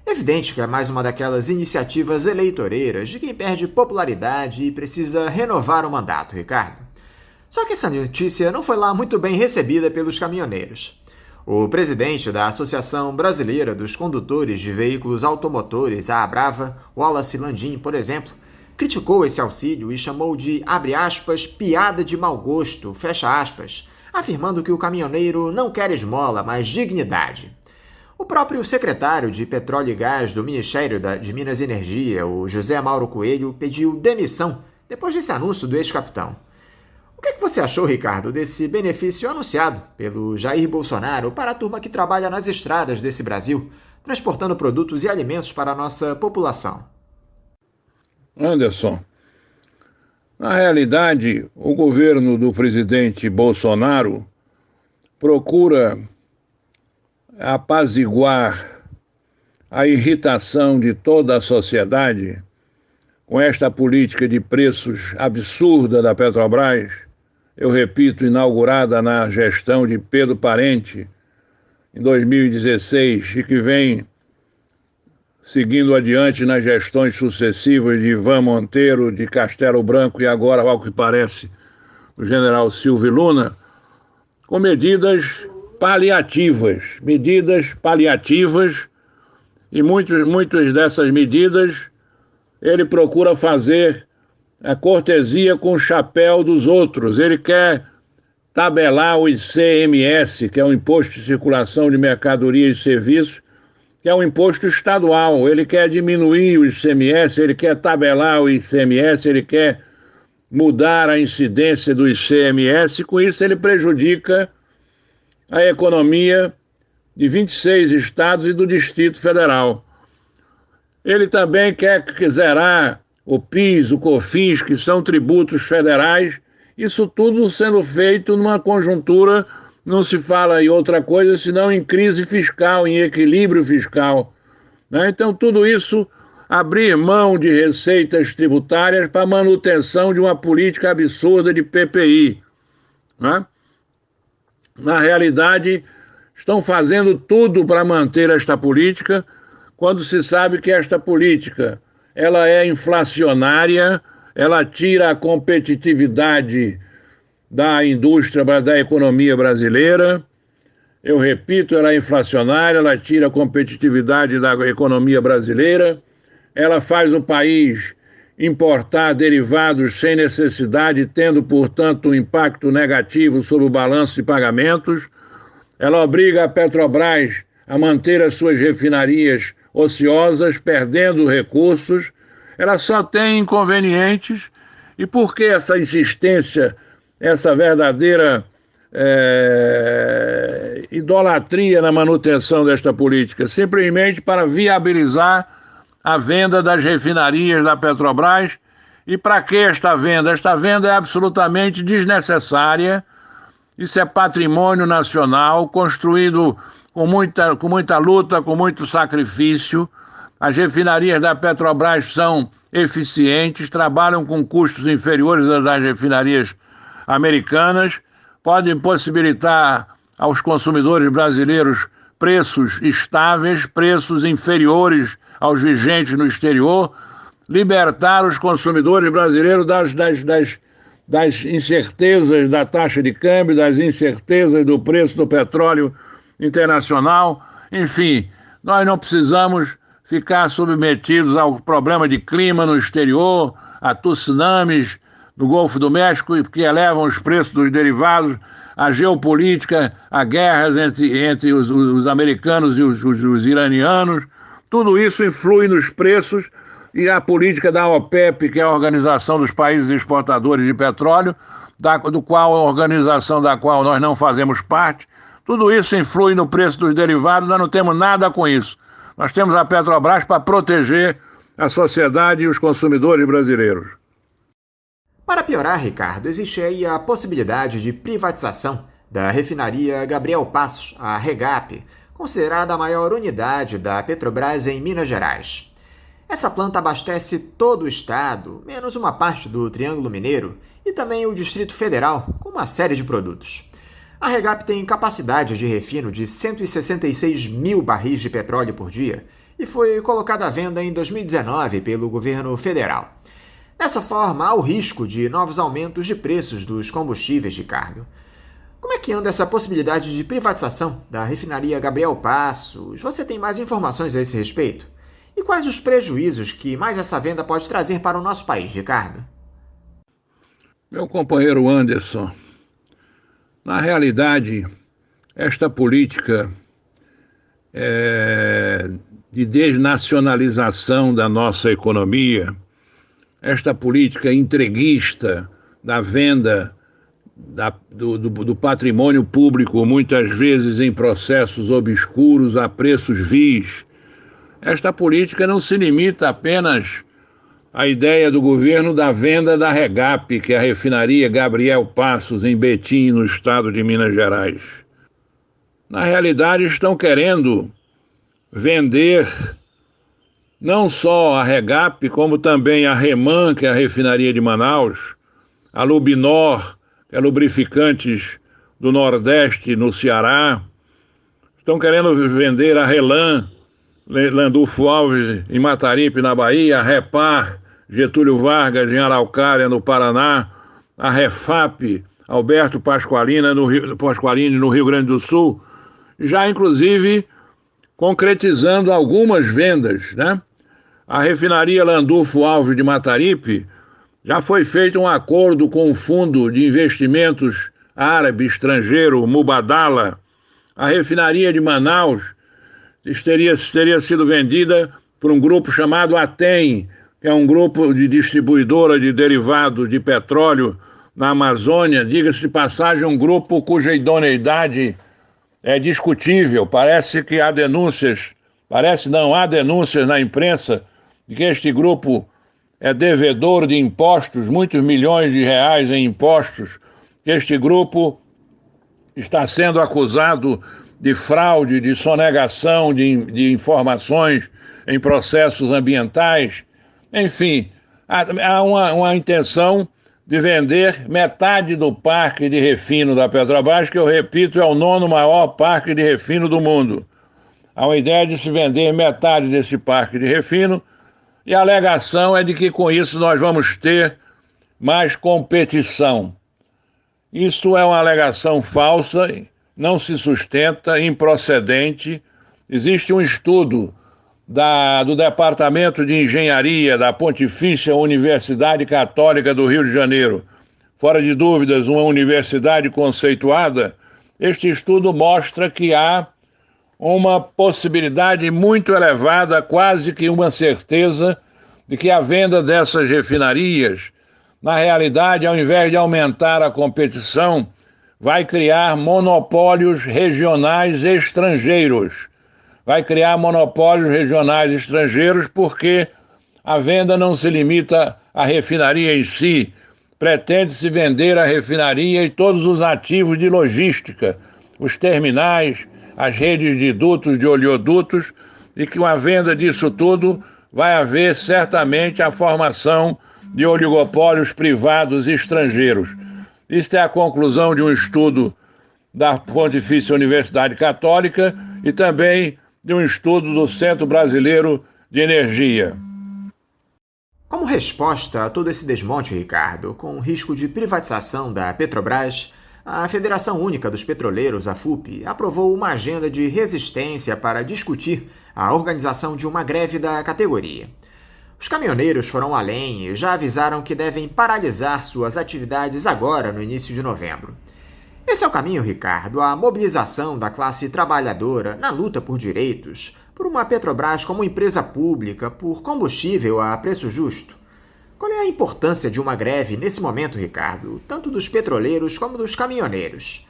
Evidente que é mais uma daquelas iniciativas eleitoreiras de quem perde popularidade e precisa renovar o mandato, Ricardo. Só que essa notícia não foi lá muito bem recebida pelos caminhoneiros. O presidente da Associação Brasileira dos Condutores de Veículos Automotores, a Abrava, Wallace Landim, por exemplo, criticou esse auxílio e chamou de, abre aspas, piada de mau gosto, fecha aspas, afirmando que o caminhoneiro não quer esmola, mas dignidade. O próprio secretário de Petróleo e Gás do Ministério de Minas e Energia, o José Mauro Coelho, pediu demissão depois desse anúncio do ex-capitão. O que você achou, Ricardo, desse benefício anunciado pelo Jair Bolsonaro para a turma que trabalha nas estradas desse Brasil, transportando produtos e alimentos para a nossa população? Anderson, na realidade, o governo do presidente Bolsonaro procura apaziguar a irritação de toda a sociedade com esta política de preços absurda da Petrobras, eu repito, inaugurada na gestão de Pedro Parente em 2016 e que vem seguindo adiante nas gestões sucessivas de Ivan Monteiro, de Castelo Branco e agora, ao que parece, o general Silvio Luna, com medidas paliativas, e muitas dessas medidas ele procura fazer a cortesia com o chapéu dos outros. Ele quer tabelar o ICMS, que é o Imposto de Circulação de Mercadorias e Serviços, que é um imposto estadual. Ele quer diminuir o ICMS, ele quer tabelar o ICMS, ele quer mudar a incidência do ICMS, com isso ele prejudica a economia de 26 estados e do Distrito Federal. Ele também quer zerar o PIS, o COFINS, que são tributos federais, isso tudo sendo feito numa conjuntura, não se fala em outra coisa senão em crise fiscal, em equilíbrio fiscal, né? Então tudo isso, abrir mão de receitas tributárias para manutenção de uma política absurda de PPI, né? Na realidade, estão fazendo tudo para manter esta política, quando se sabe que esta política ela é inflacionária, ela tira a competitividade da indústria, da economia brasileira. Eu repito, ela é inflacionária, ela tira a competitividade da economia brasileira, ela faz o país importar derivados sem necessidade, tendo, portanto, um impacto negativo sobre o balanço de pagamentos. Ela obriga a Petrobras a manter as suas refinarias ociosas, perdendo recursos. Ela só tem inconvenientes. E por que essa insistência, essa verdadeira idolatria na manutenção desta política? Simplesmente para viabilizar a venda das refinarias da Petrobras. E para que esta venda? Esta venda é absolutamente desnecessária. Isso é patrimônio nacional, construído com muita luta, com muito sacrifício. As refinarias da Petrobras são eficientes, trabalham com custos inferiores às das refinarias americanas, podem possibilitar aos consumidores brasileiros preços estáveis, preços inferiores aos vigentes no exterior, libertar os consumidores brasileiros das incertezas da taxa de câmbio, das incertezas do preço do petróleo internacional. Enfim, nós não precisamos ficar submetidos ao problema de clima no exterior, a tsunamis no Golfo do México, que elevam os preços dos derivados, a geopolítica, a guerras entre os americanos e os iranianos. Tudo isso influi nos preços, e a política da OPEP, que é a Organização dos Países Exportadores de Petróleo, a organização da qual nós não fazemos parte, tudo isso influi no preço dos derivados. Nós não temos nada com isso. Nós temos a Petrobras para proteger a sociedade e os consumidores brasileiros. Para piorar, Ricardo, existe aí a possibilidade de privatização da refinaria Gabriel Passos, a REGAP, considerada a maior unidade da Petrobras em Minas Gerais. Essa planta abastece todo o estado, menos uma parte do Triângulo Mineiro e também o Distrito Federal, com uma série de produtos. A REGAP tem capacidade de refino de 166 mil barris de petróleo por dia e foi colocada à venda em 2019 pelo governo federal. Dessa forma, há o risco de novos aumentos de preços dos combustíveis de carga. Como é que anda essa possibilidade de privatização da refinaria Gabriel Passos? Você tem mais informações a esse respeito? E quais os prejuízos que mais essa venda pode trazer para o nosso país, Ricardo? Meu companheiro Anderson, na realidade, esta política de desnacionalização da nossa economia, esta política entreguista da venda do patrimônio público, muitas vezes em processos obscuros a preços vis, esta política não se limita apenas à ideia do governo da venda da REGAP, que é a refinaria Gabriel Passos, em Betim, no estado de Minas Gerais. Na realidade, estão querendo vender não só a REGAP, como também a REMAN, que é a refinaria de Manaus, a Lubinor, que é lubrificantes do Nordeste, no Ceará. Estão querendo vender a RELAM, Landulfo Alves, em Mataripe, na Bahia, a REPAR, Getúlio Vargas, em Araucária, no Paraná, a REFAP, Alberto Pasqualini, no Rio Grande do Sul, já inclusive concretizando algumas vendas, né? A refinaria Landulfo Alves de Mataripe, já foi feito um acordo com o Fundo de Investimentos Árabe Estrangeiro, Mubadala. A refinaria de Manaus teria sido vendida por um grupo chamado ATEM, que é um grupo de distribuidora de derivados de petróleo na Amazônia. Diga-se de passagem, um grupo cuja idoneidade é discutível. Parece que há denúncias, há denúncias na imprensa de que este grupo é devedor de impostos, muitos milhões de reais em impostos, que este grupo está sendo acusado de fraude, de sonegação de informações em processos ambientais. Enfim, há uma intenção de vender metade do parque de refino da Petrobras, que eu repito, é o 9º maior parque de refino do mundo. Há uma ideia de se vender metade desse parque de refino, e a alegação é de que com isso nós vamos ter mais competição. Isso é uma alegação falsa, não se sustenta, improcedente. Existe um estudo do Departamento de Engenharia da Pontifícia Universidade Católica do Rio de Janeiro, fora de dúvidas uma universidade conceituada. Este estudo mostra que há uma possibilidade muito elevada, quase que uma certeza, de que a venda dessas refinarias, na realidade, ao invés de aumentar a competição, vai criar monopólios regionais estrangeiros. Vai criar monopólios regionais estrangeiros porque a venda não se limita à refinaria em si, pretende-se vender a refinaria e todos os ativos de logística, os terminais, as redes de dutos, de oleodutos, e que com a venda disso tudo vai haver certamente a formação de oligopólios privados estrangeiros. Isso é a conclusão de um estudo da Pontifícia Universidade Católica e também de um estudo do Centro Brasileiro de Energia. Como resposta a todo esse desmonte, Ricardo, com o risco de privatização da Petrobras, a Federação Única dos Petroleiros, a FUP, aprovou uma agenda de resistência para discutir a organização de uma greve da categoria. Os caminhoneiros foram além e já avisaram que devem paralisar suas atividades agora, no início de novembro. Esse é o caminho, Ricardo, a mobilização da classe trabalhadora na luta por direitos, por uma Petrobras como empresa pública, por combustível a preço justo. Qual é a importância de uma greve nesse momento, Ricardo, tanto dos petroleiros como dos caminhoneiros?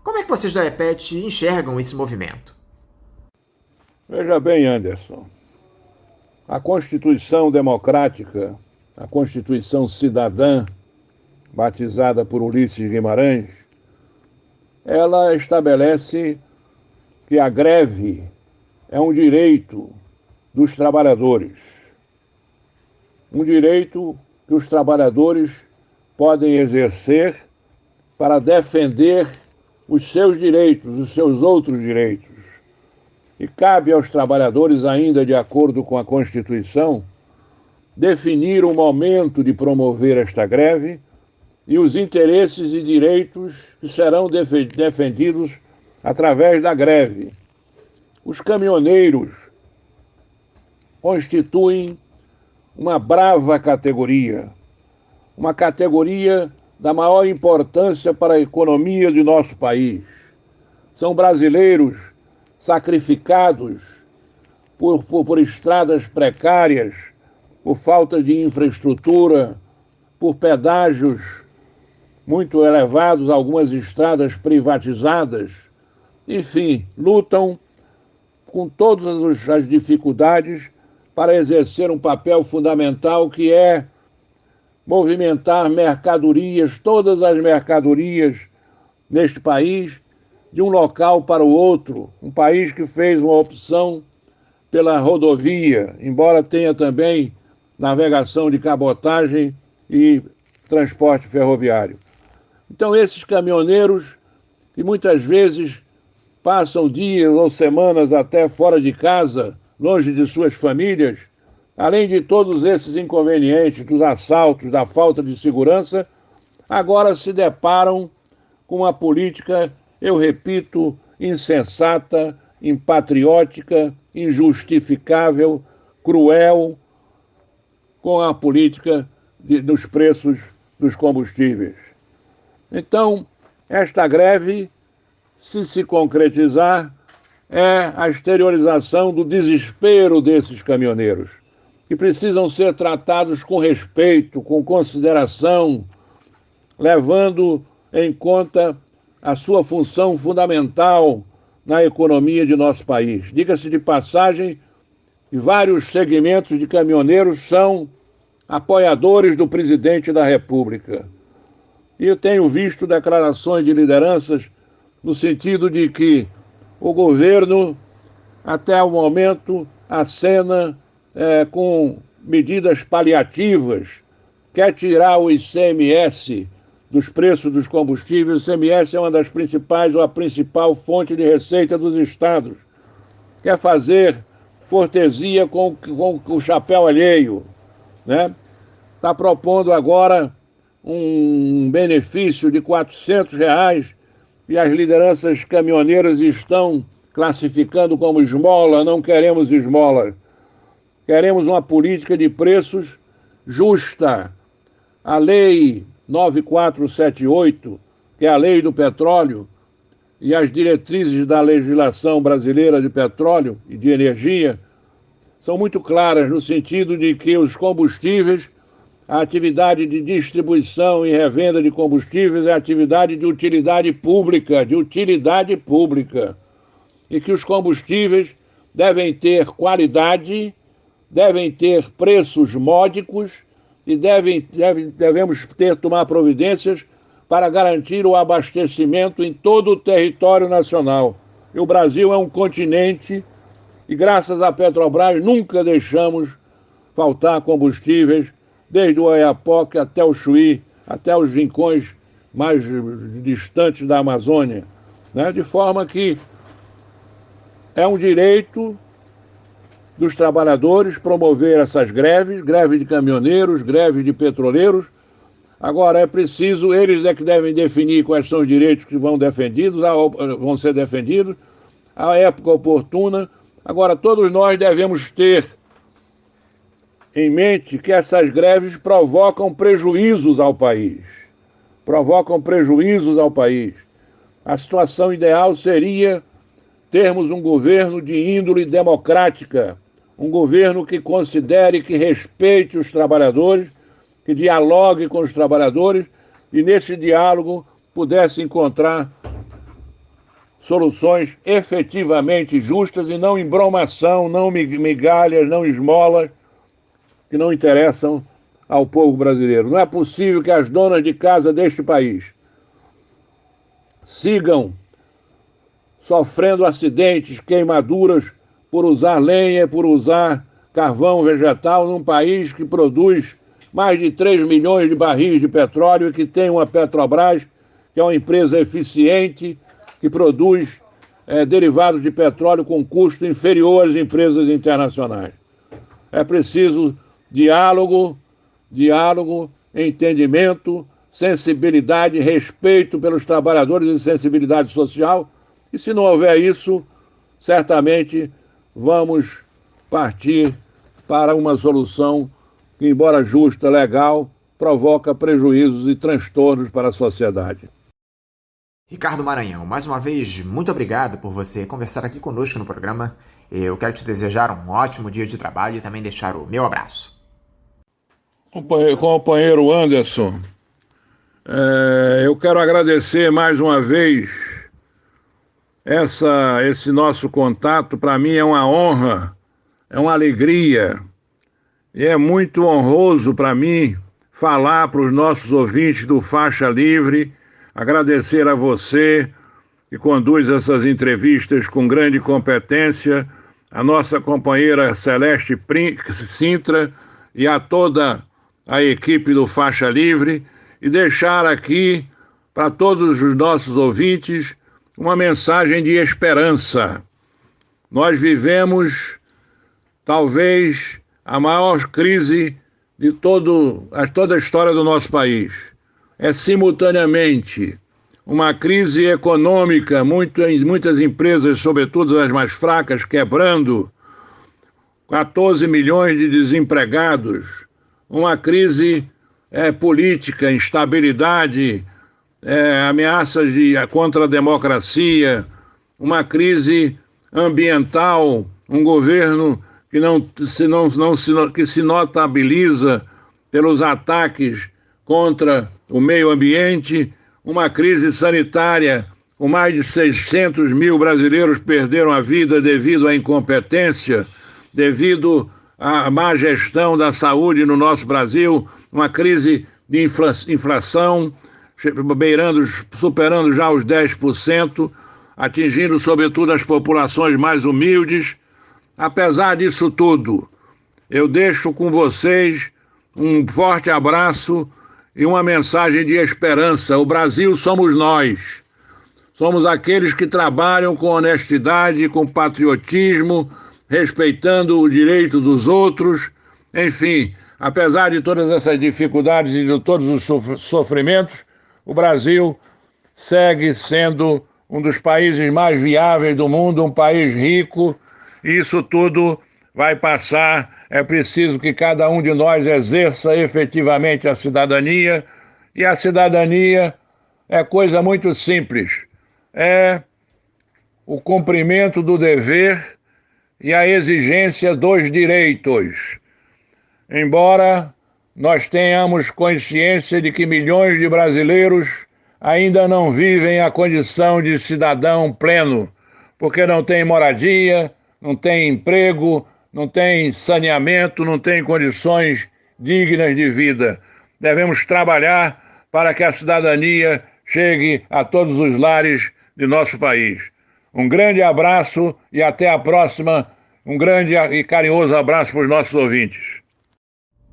Como é que vocês da EPET enxergam esse movimento? Veja bem, Anderson, a Constituição Democrática, a Constituição Cidadã, batizada por Ulisses Guimarães, ela estabelece que a greve é um direito dos trabalhadores. Um direito que os trabalhadores podem exercer para defender os seus direitos, os seus outros direitos. E cabe aos trabalhadores, ainda de acordo com a Constituição, definir o momento de promover esta greve e os interesses e direitos que serão defendidos através da greve. Os caminhoneiros constituem uma brava categoria, uma categoria da maior importância para a economia do nosso país. São brasileiros sacrificados por estradas precárias, por falta de infraestrutura, por pedágios muito elevados, algumas estradas privatizadas. Enfim, lutam com todas as dificuldades para exercer um papel fundamental que é movimentar mercadorias, todas as mercadorias neste país, de um local para o outro. Um país que fez uma opção pela rodovia, embora tenha também navegação de cabotagem e transporte ferroviário. Então, esses caminhoneiros, que muitas vezes passam dias ou semanas até fora de casa, longe de suas famílias, além de todos esses inconvenientes, dos assaltos, da falta de segurança, agora se deparam com uma política, eu repito, insensata, impatriótica, injustificável, cruel, com a política dos preços dos combustíveis. Então, esta greve, se concretizar, é a exteriorização do desespero desses caminhoneiros, que precisam ser tratados com respeito, com consideração, levando em conta a sua função fundamental na economia de nosso país. Diga-se de passagem, vários segmentos de caminhoneiros são apoiadores do presidente da República. E eu tenho visto declarações de lideranças no sentido de que o governo, até o momento, acena com medidas paliativas, quer tirar o ICMS dos preços dos combustíveis. O ICMS é uma das principais ou a principal fonte de receita dos estados. Quer fazer cortesia com o chapéu alheio, né? Está propondo agora um benefício de R$400 e as lideranças caminhoneiras estão classificando como esmola. Não queremos esmola. Queremos uma política de preços justa. A Lei 9478, que é a Lei do Petróleo, e as diretrizes da legislação brasileira de petróleo e de energia são muito claras no sentido de que os combustíveis, a atividade de distribuição e revenda de combustíveis é atividade de utilidade pública, e que os combustíveis devem ter qualidade, devem ter preços módicos e devemos tomar providências para garantir o abastecimento em todo o território nacional. E o Brasil é um continente e, graças à Petrobras, nunca deixamos faltar combustíveis, desde o Oiapoque até o Chuí, até os rincões mais distantes da Amazônia, né? De forma que é um direito dos trabalhadores promover essas greves, greve de caminhoneiros, greve de petroleiros. Agora, é preciso, eles é que devem definir quais são os direitos que vão ser defendidos, à época oportuna. Agora, todos nós devemos ter em mente que essas greves provocam prejuízos ao país. A situação ideal seria termos um governo de índole democrática, um governo que considere, que respeite os trabalhadores, que dialogue com os trabalhadores e, nesse diálogo, pudesse encontrar soluções efetivamente justas e não embromação, não migalhas, não esmolas que não interessam ao povo brasileiro. Não é possível que as donas de casa deste país sigam sofrendo acidentes, queimaduras, por usar lenha, por usar carvão vegetal num país que produz mais de 3 milhões de barris de petróleo e que tem uma Petrobras, que é uma empresa eficiente, que produz derivados de petróleo com custo inferior às empresas internacionais. É preciso diálogo, entendimento, sensibilidade, respeito pelos trabalhadores e sensibilidade social. E se não houver isso, certamente vamos partir para uma solução que, embora justa, legal, provoca prejuízos e transtornos para a sociedade. Ricardo Maranhão, mais uma vez, muito obrigado por você conversar aqui conosco no programa. Eu quero te desejar um ótimo dia de trabalho e também deixar o meu abraço. Companheiro Anderson, eu quero agradecer mais uma vez esse nosso contato. Para mim é uma honra, é uma alegria e é muito honroso para mim falar para os nossos ouvintes do Faixa Livre, agradecer a você que conduz essas entrevistas com grande competência, a nossa companheira Celeste Sintra e a toda a equipe do Faixa Livre, e deixar aqui para todos os nossos ouvintes uma mensagem de esperança. Nós vivemos talvez a maior crise de toda a história do nosso país. É simultaneamente uma crise econômica, muitas empresas, sobretudo as mais fracas, quebrando, 14 milhões de desempregados, uma crise política, instabilidade, ameaças contra a democracia, uma crise ambiental, um governo que se notabiliza pelos ataques contra o meio ambiente, uma crise sanitária com mais de 600 mil brasileiros perderam a vida devido à incompetência, devido à má gestão da saúde no nosso Brasil, uma crise de inflação superando já os 10%, atingindo sobretudo as populações mais humildes. Apesar disso tudo, eu deixo com vocês um forte abraço e uma mensagem de esperança. O Brasil somos nós. Somos aqueles que trabalham com honestidade, com patriotismo, respeitando o direito dos outros. Enfim, apesar de todas essas dificuldades e de todos os sofrimentos, o Brasil segue sendo um dos países mais viáveis do mundo, um país rico. Isso tudo vai passar. É preciso que cada um de nós exerça efetivamente a cidadania. E a cidadania é coisa muito simples. É o cumprimento do dever e a exigência dos direitos. Embora nós tenhamos consciência de que milhões de brasileiros ainda não vivem a condição de cidadão pleno, porque não tem moradia, não tem emprego, não tem saneamento, não tem condições dignas de vida. Devemos trabalhar para que a cidadania chegue a todos os lares de nosso país. Um grande abraço e até a próxima. Um grande e carinhoso abraço para os nossos ouvintes.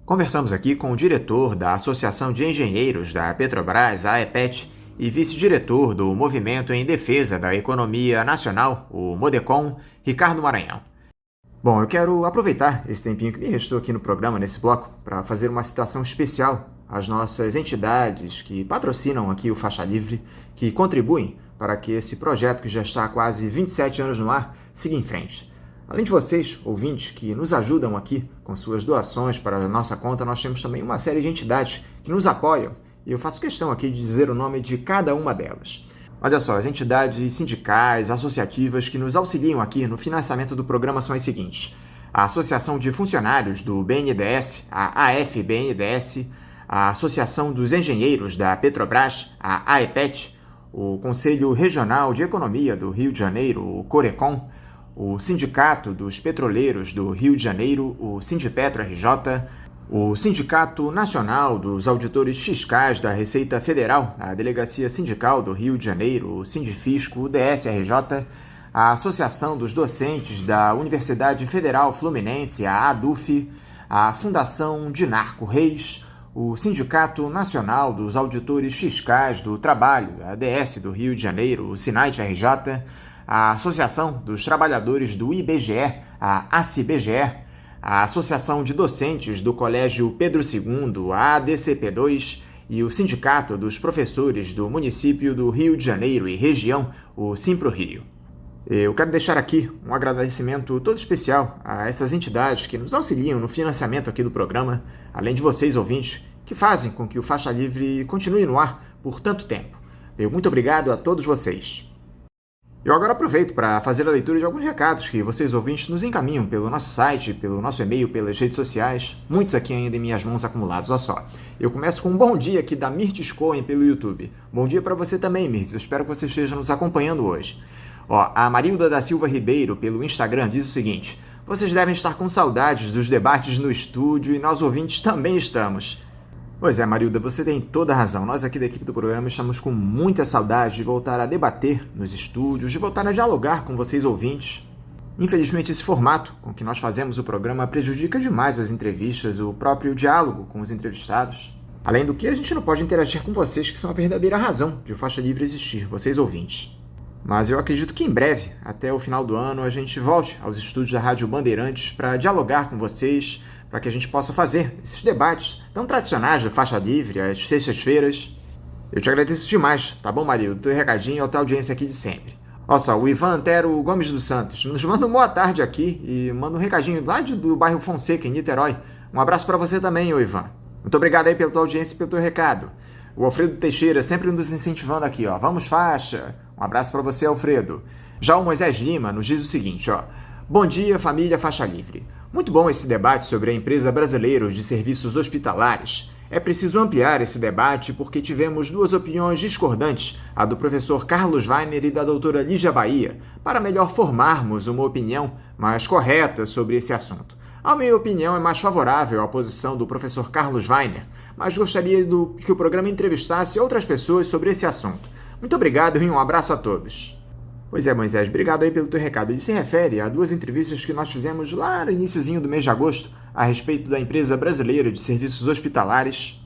Conversamos aqui com o diretor da Associação de Engenheiros da Petrobras, a AEPET, e vice-diretor do Movimento em Defesa da Economia Nacional, o MODECON, Ricardo Maranhão. Bom, eu quero aproveitar esse tempinho que me restou aqui no programa, nesse bloco, para fazer uma citação especial às nossas entidades que patrocinam aqui o Faixa Livre, que contribuem para que esse projeto, que já está há quase 27 anos no ar, siga em frente. Além de vocês, ouvintes, que nos ajudam aqui com suas doações para a nossa conta, nós temos também uma série de entidades que nos apoiam, e eu faço questão aqui de dizer o nome de cada uma delas. Olha só, as entidades sindicais, associativas que nos auxiliam aqui no financiamento do programa são as seguintes: a Associação de Funcionários do BNDES, a AFBNDES, a Associação dos Engenheiros da Petrobras, a AEPET, o Conselho Regional de Economia do Rio de Janeiro, o CORECON, o Sindicato dos Petroleiros do Rio de Janeiro, o Sindipetro-RJ, o Sindicato Nacional dos Auditores Fiscais da Receita Federal, a Delegacia Sindical do Rio de Janeiro, o Sindifisco, o DSRJ, a Associação dos Docentes da Universidade Federal Fluminense, a ADUF, a Fundação Dinarco Reis, o Sindicato Nacional dos Auditores Fiscais do Trabalho, a ADS do Rio de Janeiro, o SINAIT-RJ, a Associação dos Trabalhadores do IBGE, a ACIBGE, a Associação de Docentes do Colégio Pedro II, a ADCP2, e o Sindicato dos Professores do Município do Rio de Janeiro e Região, o Simpro-Rio. Eu quero deixar aqui um agradecimento todo especial a essas entidades que nos auxiliam no financiamento aqui do programa, além de vocês, ouvintes, que fazem com que o Faixa Livre continue no ar por tanto tempo. Muito obrigado a todos vocês. Eu agora aproveito para fazer a leitura de alguns recados que vocês, ouvintes, nos encaminham pelo nosso site, pelo nosso e-mail, pelas redes sociais, muitos aqui ainda em minhas mãos acumulados, olha só. Eu começo com um bom dia aqui da Mirtes Cohen pelo YouTube. Bom dia para você também, Mirtes, eu espero que você esteja nos acompanhando hoje. A Marilda da Silva Ribeiro pelo Instagram diz o seguinte: vocês devem estar com saudades dos debates no estúdio e nós, ouvintes, também estamos. Pois é, Marilda, você tem toda a razão. Nós aqui da equipe do programa estamos com muita saudade de voltar a debater nos estúdios, de voltar a dialogar com vocês, ouvintes. Infelizmente, esse formato com que nós fazemos o programa prejudica demais as entrevistas, o próprio diálogo com os entrevistados. Além do que, a gente não pode interagir com vocês, que são a verdadeira razão de o Faixa Livre existir, vocês, ouvintes. Mas eu acredito que em breve, até o final do ano, a gente volte aos estúdios da Rádio Bandeirantes para dialogar com vocês, para que a gente possa fazer esses debates tão tradicionais do Faixa Livre, às sextas-feiras. Eu te agradeço demais, tá bom, Marildo? Teu recadinho e a tua audiência aqui de sempre. Olha só, o Ivan Antero Gomes dos Santos nos manda uma boa tarde aqui e manda um recadinho lá do bairro Fonseca, em Niterói. Um abraço para você também, ô Ivan. Muito obrigado aí pela tua audiência e pelo teu recado. O Alfredo Teixeira sempre nos incentivando aqui, ó. Vamos, faixa! Um abraço para você, Alfredo. Já o Moisés Lima nos diz o seguinte, ó. Bom dia, família Faixa Livre. Muito bom esse debate sobre a empresa Brasileiros de Serviços Hospitalares. É preciso ampliar esse debate porque tivemos duas opiniões discordantes, a do professor Carlos Weiner e da doutora Lígia Bahia, para melhor formarmos uma opinião mais correta sobre esse assunto. A minha opinião é mais favorável à posição do professor Carlos Weiner, mas gostaria que o programa entrevistasse outras pessoas sobre esse assunto. Muito obrigado e um abraço a todos. Pois é, Moisés, obrigado aí pelo teu recado. Ele se refere a duas entrevistas que nós fizemos lá no iniciozinho do mês de agosto a respeito da empresa brasileira de serviços hospitalares.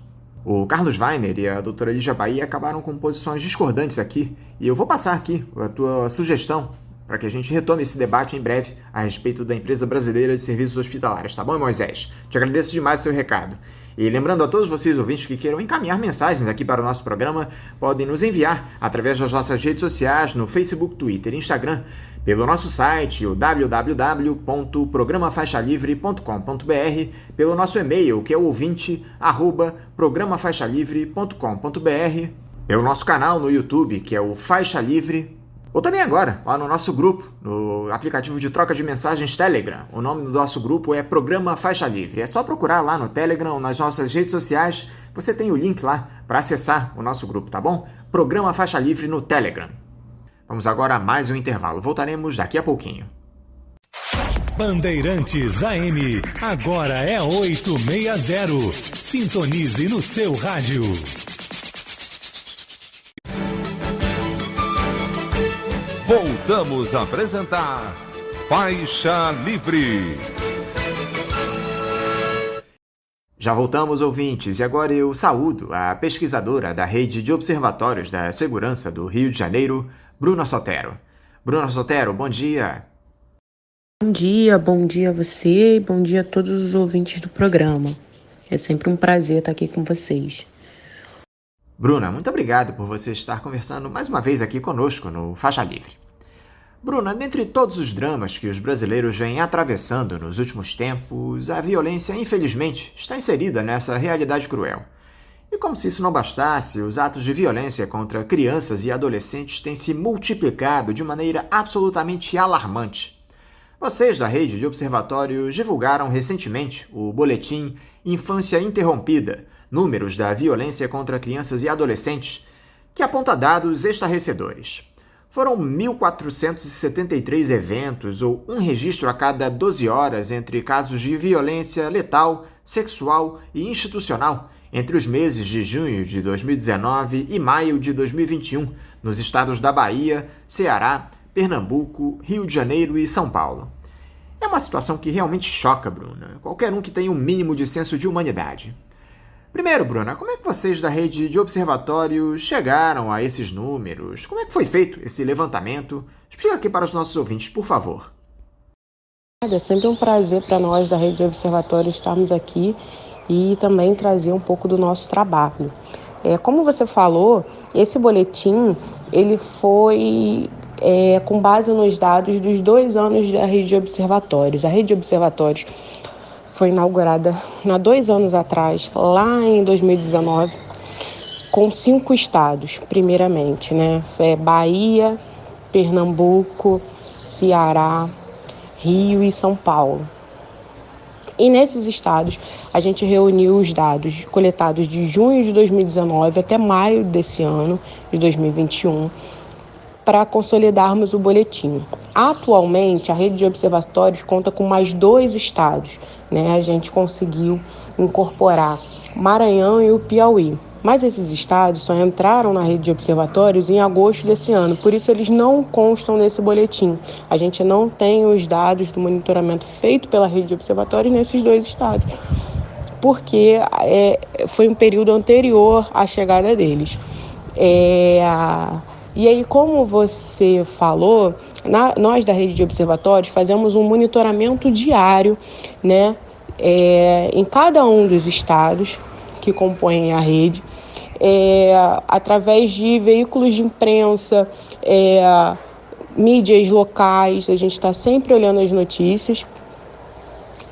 O Carlos Weiner e a doutora Lígia Bahia acabaram com posições discordantes aqui, e eu vou passar aqui a tua sugestão para que a gente retome esse debate em breve a respeito da empresa brasileira de serviços hospitalares, tá bom, Moisés? Te agradeço demais o seu recado. E lembrando a todos vocês ouvintes que queiram encaminhar mensagens aqui para o nosso programa, podem nos enviar através das nossas redes sociais no Facebook, Twitter e Instagram, pelo nosso site, o www.programafaixalivre.com.br, pelo nosso e-mail, que é o ouvinte@programafaixalivre.com.br, pelo nosso canal no YouTube, que é o Faixa Livre, ou também agora, lá no nosso grupo, no aplicativo de troca de mensagens Telegram. O nome do nosso grupo é Programa Faixa Livre. É só procurar lá no Telegram ou nas nossas redes sociais. Você tem o link lá para acessar o nosso grupo, tá bom? Programa Faixa Livre no Telegram. Vamos agora a mais um intervalo. Voltaremos daqui a pouquinho. Bandeirantes AM, agora é 860. Sintonize no seu rádio. Voltamos a apresentar Faixa Livre. Já voltamos, ouvintes, e agora eu saúdo a pesquisadora da Rede de Observatórios da Segurança do Rio de Janeiro, Bruna Sotero. Bruna Sotero, bom dia. Bom dia a você e bom dia a todos os ouvintes do programa. É sempre um prazer estar aqui com vocês. Bruna, muito obrigado por você estar conversando mais uma vez aqui conosco no Faixa Livre. Bruna, dentre todos os dramas que os brasileiros vêm atravessando nos últimos tempos, a violência, infelizmente, está inserida nessa realidade cruel. E como se isso não bastasse, os atos de violência contra crianças e adolescentes têm se multiplicado de maneira absolutamente alarmante. Vocês da Rede de Observatórios divulgaram recentemente o boletim Infância Interrompida, Números da Violência contra Crianças e Adolescentes, que aponta dados estarrecedores. Foram 1.473 eventos, ou um registro a cada 12 horas, entre casos de violência letal, sexual e institucional, entre os meses de junho de 2019 e maio de 2021, nos estados da Bahia, Ceará, Pernambuco, Rio de Janeiro e São Paulo. É uma situação que realmente choca, Bruna, qualquer um que tenha um mínimo de senso de humanidade. Primeiro, Bruna, como é que vocês da Rede de Observatórios chegaram a esses números? Como é que foi feito esse levantamento? Explica aqui para os nossos ouvintes, por favor. É sempre um prazer para nós da Rede de Observatórios estarmos aqui e também trazer um pouco do nosso trabalho. Como você falou, esse boletim ele foi com base nos dados dos 2 anos da Rede de Observatórios. A Rede de Observatórios foi inaugurada há 2 anos atrás, lá em 2019, com 5 estados, primeiramente, né? Bahia, Pernambuco, Ceará, Rio e São Paulo. E nesses estados, a gente reuniu os dados coletados de junho de 2019 até maio desse ano, de 2021, para consolidarmos o boletim. Atualmente, a Rede de Observatórios conta com mais 2 estados, né? A gente conseguiu incorporar Maranhão e o Piauí. Mas esses estados só entraram na Rede de Observatórios em agosto desse ano, por isso eles não constam nesse boletim. A gente não tem os dados do monitoramento feito pela Rede de Observatórios nesses 2 estados, porque foi um período anterior à chegada deles. E aí, como você falou, nós da Rede de Observatórios fazemos um monitoramento diário, né, em cada um dos estados que compõem a rede, através de veículos de imprensa, mídias locais. A gente está sempre olhando as notícias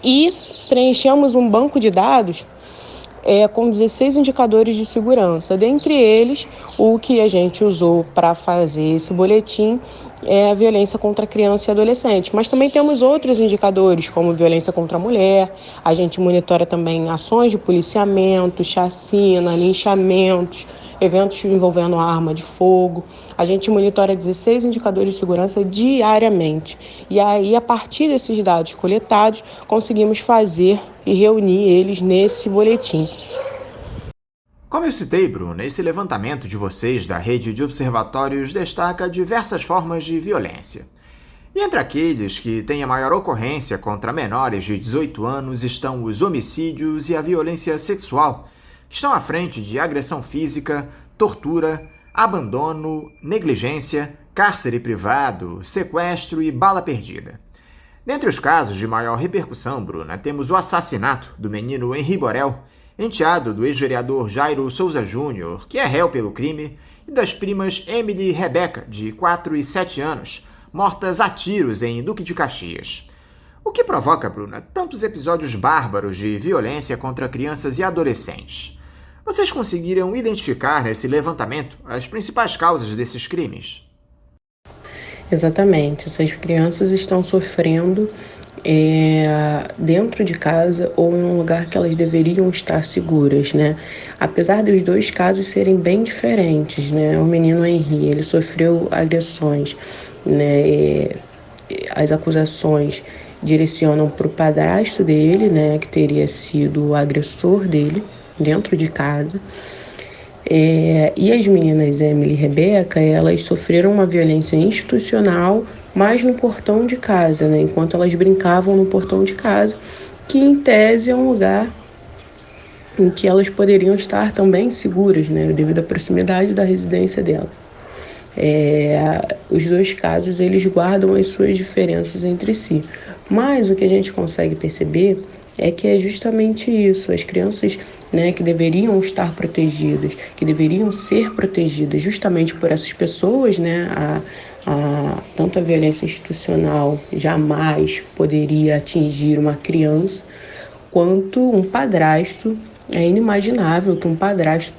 e preenchemos um banco de dados com 16 indicadores de segurança. Dentre eles, o que a gente usou para fazer esse boletim é a violência contra criança e adolescente. Mas também temos outros indicadores, como violência contra a mulher. A gente monitora também ações de policiamento, chacina, linchamentos, eventos envolvendo arma de fogo. A gente monitora 16 indicadores de segurança diariamente. E aí, a partir desses dados coletados, conseguimos fazer e reunir eles nesse boletim. Como eu citei, Bruno, esse levantamento de vocês da rede de observatórios destaca diversas formas de violência. E entre aqueles que têm a maior ocorrência contra menores de 18 anos estão os homicídios e a violência sexual, que estão à frente de agressão física, tortura, abandono, negligência, cárcere privado, sequestro e bala perdida. Dentre os casos de maior repercussão, Bruna, temos o assassinato do menino Henri Borel, enteado do ex-vereador Jairo Souza Júnior, que é réu pelo crime, e das primas Emily e Rebeca, de 4 e 7 anos, mortas a tiros em Duque de Caxias. O que provoca, Bruna, tantos episódios bárbaros de violência contra crianças e adolescentes? Vocês conseguiram identificar nesse levantamento as principais causas desses crimes? Exatamente, essas crianças estão sofrendo dentro de casa ou em um lugar que elas deveriam estar seguras, né? Apesar dos dois casos serem bem diferentes, né? O menino Henri, ele sofreu agressões, né? As acusações direcionam para o padrasto dele, né? Que teria sido o agressor dele dentro de casa. E as meninas Emily e Rebeca, elas sofreram uma violência institucional, mas no portão de casa, né? Enquanto elas brincavam no portão de casa, que em tese é um lugar em que elas poderiam estar também seguras, né? Devido à proximidade da residência dela. Os dois casos, eles guardam as suas diferenças entre si, mas o que a gente consegue perceber é que é justamente isso, as crianças, né, que deveriam estar protegidas, que deveriam ser protegidas justamente por essas pessoas, né, tanto a violência institucional jamais poderia atingir uma criança, quanto um padrasto. É inimaginável que um padrasto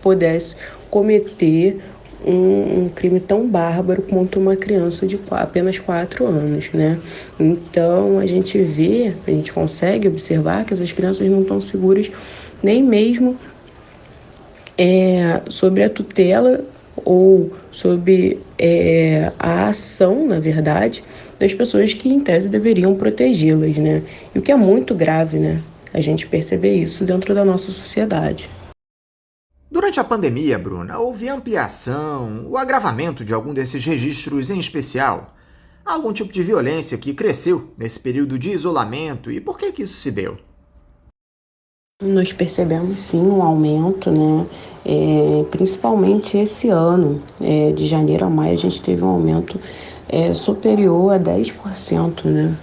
pudesse cometer um crime tão bárbaro quanto uma criança de apenas 4 anos, né? Então, a gente consegue observar que essas crianças não estão seguras nem mesmo sobre a tutela ou sobre a ação, na verdade, das pessoas que, em tese, deveriam protegê-las, né? E o que é muito grave, né? A gente perceber isso dentro da nossa sociedade. Durante a pandemia, Bruna, houve ampliação, o agravamento de algum desses registros em especial? Há algum tipo de violência que cresceu nesse período de isolamento e por que isso se deu? Nós percebemos sim um aumento, né? Principalmente esse ano, de janeiro a maio, a gente teve um aumento superior a 10%, né?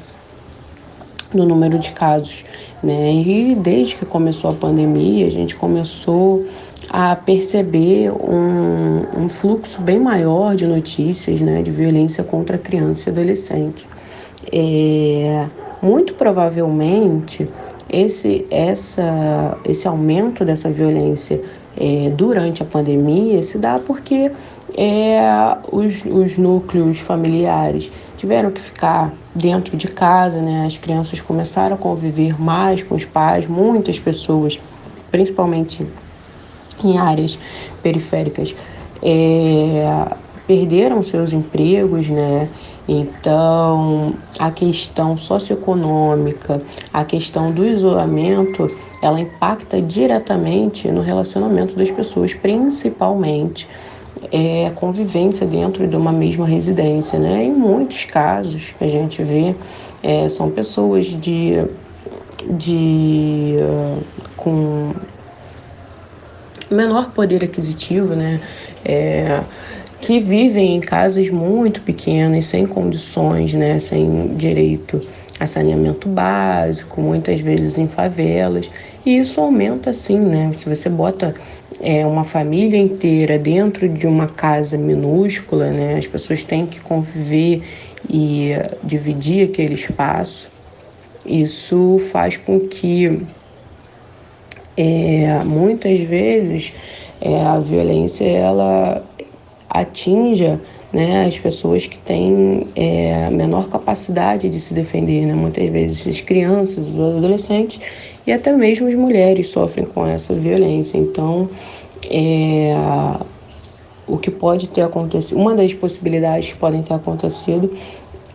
No número de casos, né? E desde que começou a pandemia, a gente começou a perceber um fluxo bem maior de notícias, né, de violência contra criança e adolescente. Muito provavelmente, esse aumento dessa violência durante a pandemia se dá porque os núcleos familiares tiveram que ficar dentro de casa, né? As crianças começaram a conviver mais com os pais, muitas pessoas, principalmente em áreas periféricas, perderam seus empregos, né? Então, a questão socioeconômica, a questão do isolamento, ela impacta diretamente no relacionamento das pessoas, principalmente a convivência dentro de uma mesma residência, né? Em muitos casos que a gente vê, são pessoas com menor poder aquisitivo, né? Que vivem em casas muito pequenas, sem condições, né? Sem direito a saneamento básico, muitas vezes em favelas. E isso aumenta sim, né? Se você bota uma família inteira dentro de uma casa minúscula, né? As pessoas têm que conviver e dividir aquele espaço. Isso faz com que muitas vezes a violência ela atinja, né, as pessoas que têm a menor capacidade de se defender, né? Muitas vezes as crianças, os adolescentes e até mesmo as mulheres sofrem com essa violência. Então, o que pode ter acontecido, uma das possibilidades que podem ter acontecido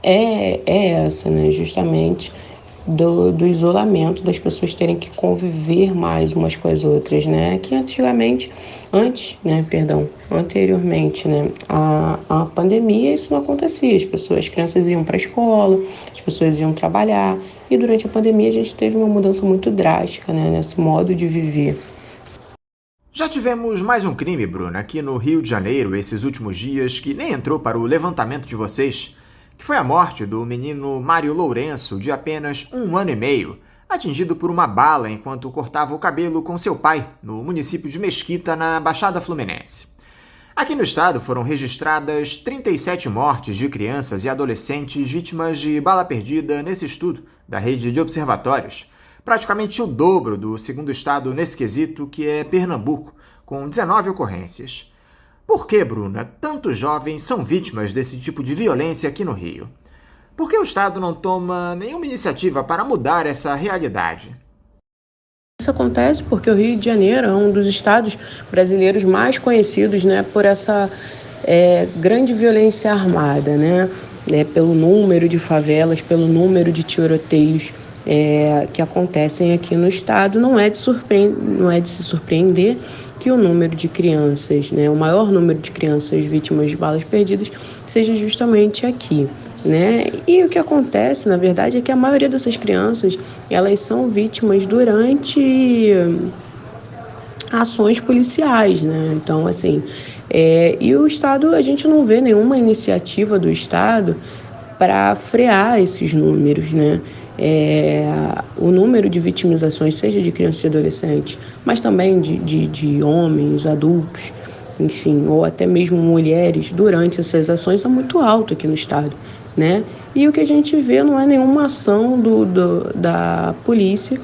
é essa, né? Justamente do isolamento, das pessoas terem que conviver mais umas com as outras, né? Que anteriormente, né? A pandemia, isso não acontecia. As crianças iam para a escola, as pessoas iam trabalhar, e durante a pandemia a gente teve uma mudança muito drástica, né? Nesse modo de viver. Já tivemos mais um crime, Bruna, aqui no Rio de Janeiro esses últimos dias, que nem entrou para o levantamento de vocês, que foi a morte do menino Mário Lourenço, de apenas 1 ano e meio, atingido por uma bala enquanto cortava o cabelo com seu pai, no município de Mesquita, na Baixada Fluminense. Aqui no estado foram registradas 37 mortes de crianças e adolescentes vítimas de bala perdida nesse estudo da rede de observatórios, praticamente o dobro do segundo estado nesse quesito, que é Pernambuco, com 19 ocorrências. Por que, Bruna, tantos jovens são vítimas desse tipo de violência aqui no Rio? Por que o Estado não toma nenhuma iniciativa para mudar essa realidade? Isso acontece porque o Rio de Janeiro é um dos estados brasileiros mais conhecidos, né, por essa grande violência armada, né, pelo número de favelas, pelo número de tiroteios que acontecem aqui no estado. Não é de se surpreender que o número de crianças, né, o maior número de crianças vítimas de balas perdidas seja justamente aqui, né? E o que acontece, na verdade, é que a maioria dessas crianças, elas são vítimas durante ações policiais, né? Então, assim, e o Estado, a gente não vê nenhuma iniciativa do Estado para frear esses números, né? O número de vitimizações, seja de crianças e adolescentes, mas também de homens, adultos, enfim, ou até mesmo mulheres, durante essas ações é muito alto aqui no estado, né? E o que a gente vê não é nenhuma ação da polícia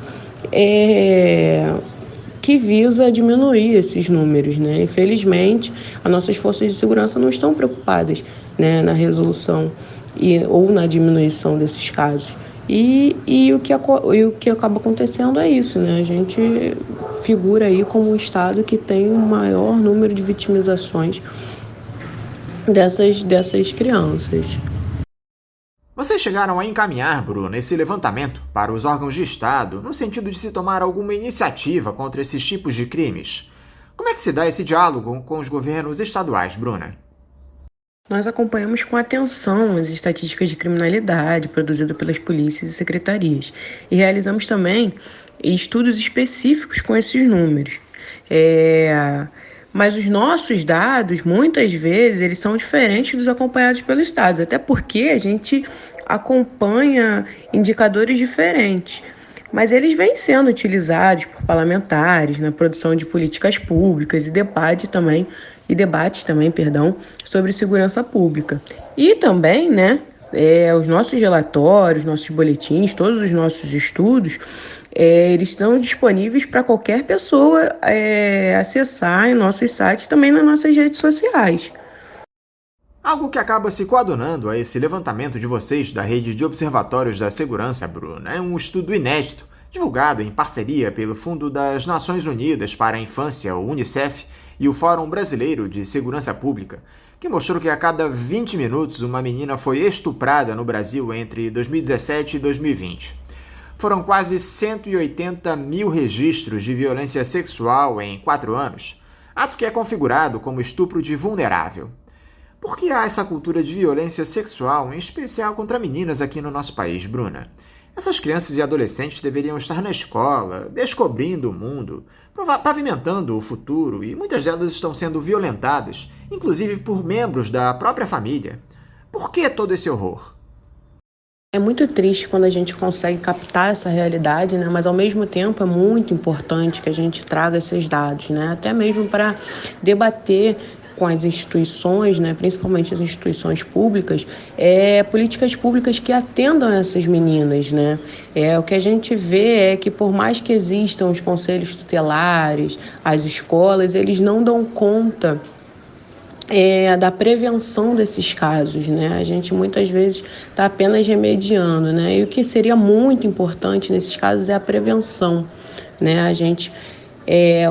que visa diminuir esses números, né? Infelizmente, as nossas forças de segurança não estão preocupadas, né, na resolução ou na diminuição desses casos. E o que acaba acontecendo é isso, né? A gente figura aí como um estado que tem o maior número de vitimizações dessas crianças. Vocês chegaram a encaminhar, Bruno, esse levantamento para os órgãos de Estado no sentido de se tomar alguma iniciativa contra esses tipos de crimes? Como é que se dá esse diálogo com os governos estaduais, Bruna? Nós acompanhamos com atenção as estatísticas de criminalidade produzidas pelas polícias e secretarias e realizamos também estudos específicos com esses números. Mas os nossos dados, muitas vezes, eles são diferentes dos acompanhados pelos estados, até porque a gente acompanha indicadores diferentes. Mas eles vêm sendo utilizados por parlamentares na produção de políticas públicas e debates também, sobre segurança pública. E também, né, os nossos relatórios, nossos boletins, todos os nossos estudos, eles estão disponíveis para qualquer pessoa acessar em nossos sites, também nas nossas redes sociais. Algo que acaba se coadunando a esse levantamento de vocês da Rede de Observatórios da Segurança, Bruno, é um estudo inédito, divulgado em parceria pelo Fundo das Nações Unidas para a Infância, o UNICEF, e o Fórum Brasileiro de Segurança Pública, que mostrou que a cada 20 minutos uma menina foi estuprada no Brasil entre 2017 e 2020. Foram quase 180 mil registros de violência sexual em 4 anos, ato que é configurado como estupro de vulnerável. Por que há essa cultura de violência sexual, em especial contra meninas aqui no nosso país, Bruna? Essas crianças e adolescentes deveriam estar na escola, descobrindo o mundo, pavimentando o futuro, e muitas delas estão sendo violentadas, inclusive por membros da própria família. Por que todo esse horror? É muito triste quando a gente consegue captar essa realidade, né? Mas ao mesmo tempo é muito importante que a gente traga esses dados, né? Até mesmo para debater com as instituições, né, principalmente as instituições públicas, políticas públicas que atendam essas meninas, né? O que a gente vê é que, por mais que existam os conselhos tutelares, as escolas, eles não dão conta da prevenção desses casos, né? A gente muitas vezes está apenas remediando, né? E o que seria muito importante nesses casos é a prevenção, né? A gente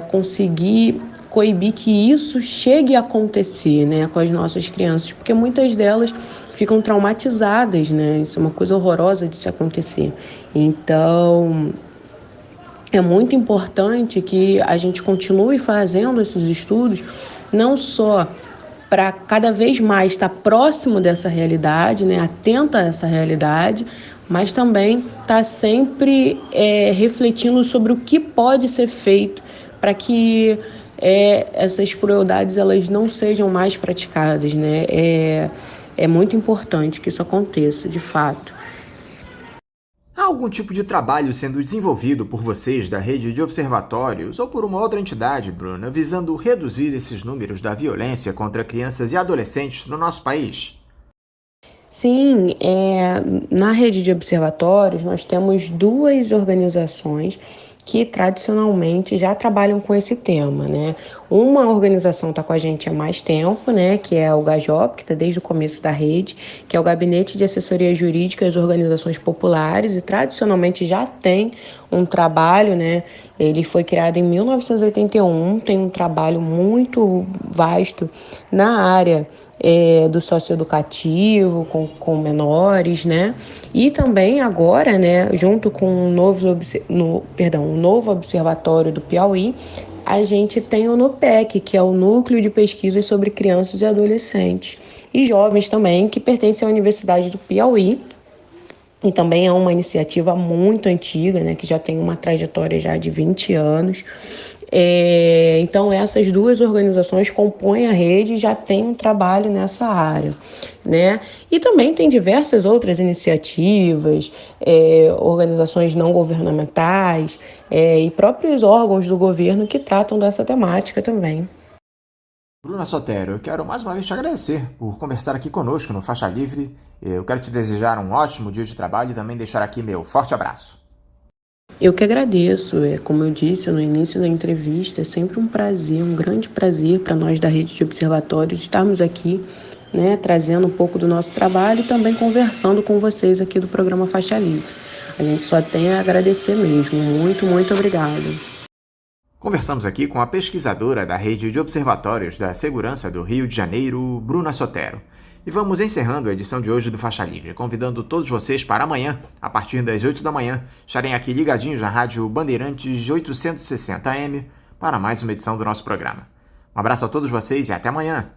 conseguir coibir que isso chegue a acontecer, né, com as nossas crianças, porque muitas delas ficam traumatizadas, né? Isso é uma coisa horrorosa de se acontecer. Então, é muito importante que a gente continue fazendo esses estudos, não só para cada vez mais estar próximo dessa realidade, né, atenta a essa realidade, mas também estar sempre refletindo sobre o que pode ser feito para que essas crueldades elas não sejam mais praticadas, né? É muito importante que isso aconteça, de fato. Há algum tipo de trabalho sendo desenvolvido por vocês da rede de observatórios ou por uma outra entidade, Bruna, visando reduzir esses números da violência contra crianças e adolescentes no nosso país? Sim, na rede de observatórios nós temos 2 organizações que tradicionalmente já trabalham com esse tema, né? Uma organização está com a gente há mais tempo, né? Que é o GAJOP, que está desde o começo da rede, que é o Gabinete de Assessoria Jurídica às Organizações Populares, e tradicionalmente já tem um trabalho, né? Ele foi criado em 1981, tem um trabalho muito vasto na área do socioeducativo, com menores, né? E também agora, né, junto com um novo observatório do Piauí, a gente tem o NUPEC, que é o Núcleo de Pesquisas sobre Crianças e Adolescentes e Jovens também, que pertence à Universidade do Piauí. E também é uma iniciativa muito antiga, né, que já tem uma trajetória já de 20 anos. Então, essas 2 organizações compõem a rede e já tem um trabalho nessa área, né? E também tem diversas outras iniciativas, organizações não governamentais e próprios órgãos do governo que tratam dessa temática também. Bruna Sotero, eu quero mais uma vez te agradecer por conversar aqui conosco no Faixa Livre. Eu quero te desejar um ótimo dia de trabalho e também deixar aqui meu forte abraço. Eu que agradeço, como eu disse no início da entrevista, é sempre um prazer, um grande prazer para nós da Rede de Observatórios estarmos aqui, né, trazendo um pouco do nosso trabalho e também conversando com vocês aqui do programa Faixa Livre. A gente só tem a agradecer mesmo. Muito, muito obrigada. Conversamos aqui com a pesquisadora da Rede de Observatórios da Segurança do Rio de Janeiro, Bruna Sotero. E vamos encerrando a edição de hoje do Faixa Livre, convidando todos vocês para amanhã, a partir das 8 da manhã, estarem aqui ligadinhos na Rádio Bandeirantes 860 AM para mais uma edição do nosso programa. Um abraço a todos vocês e até amanhã!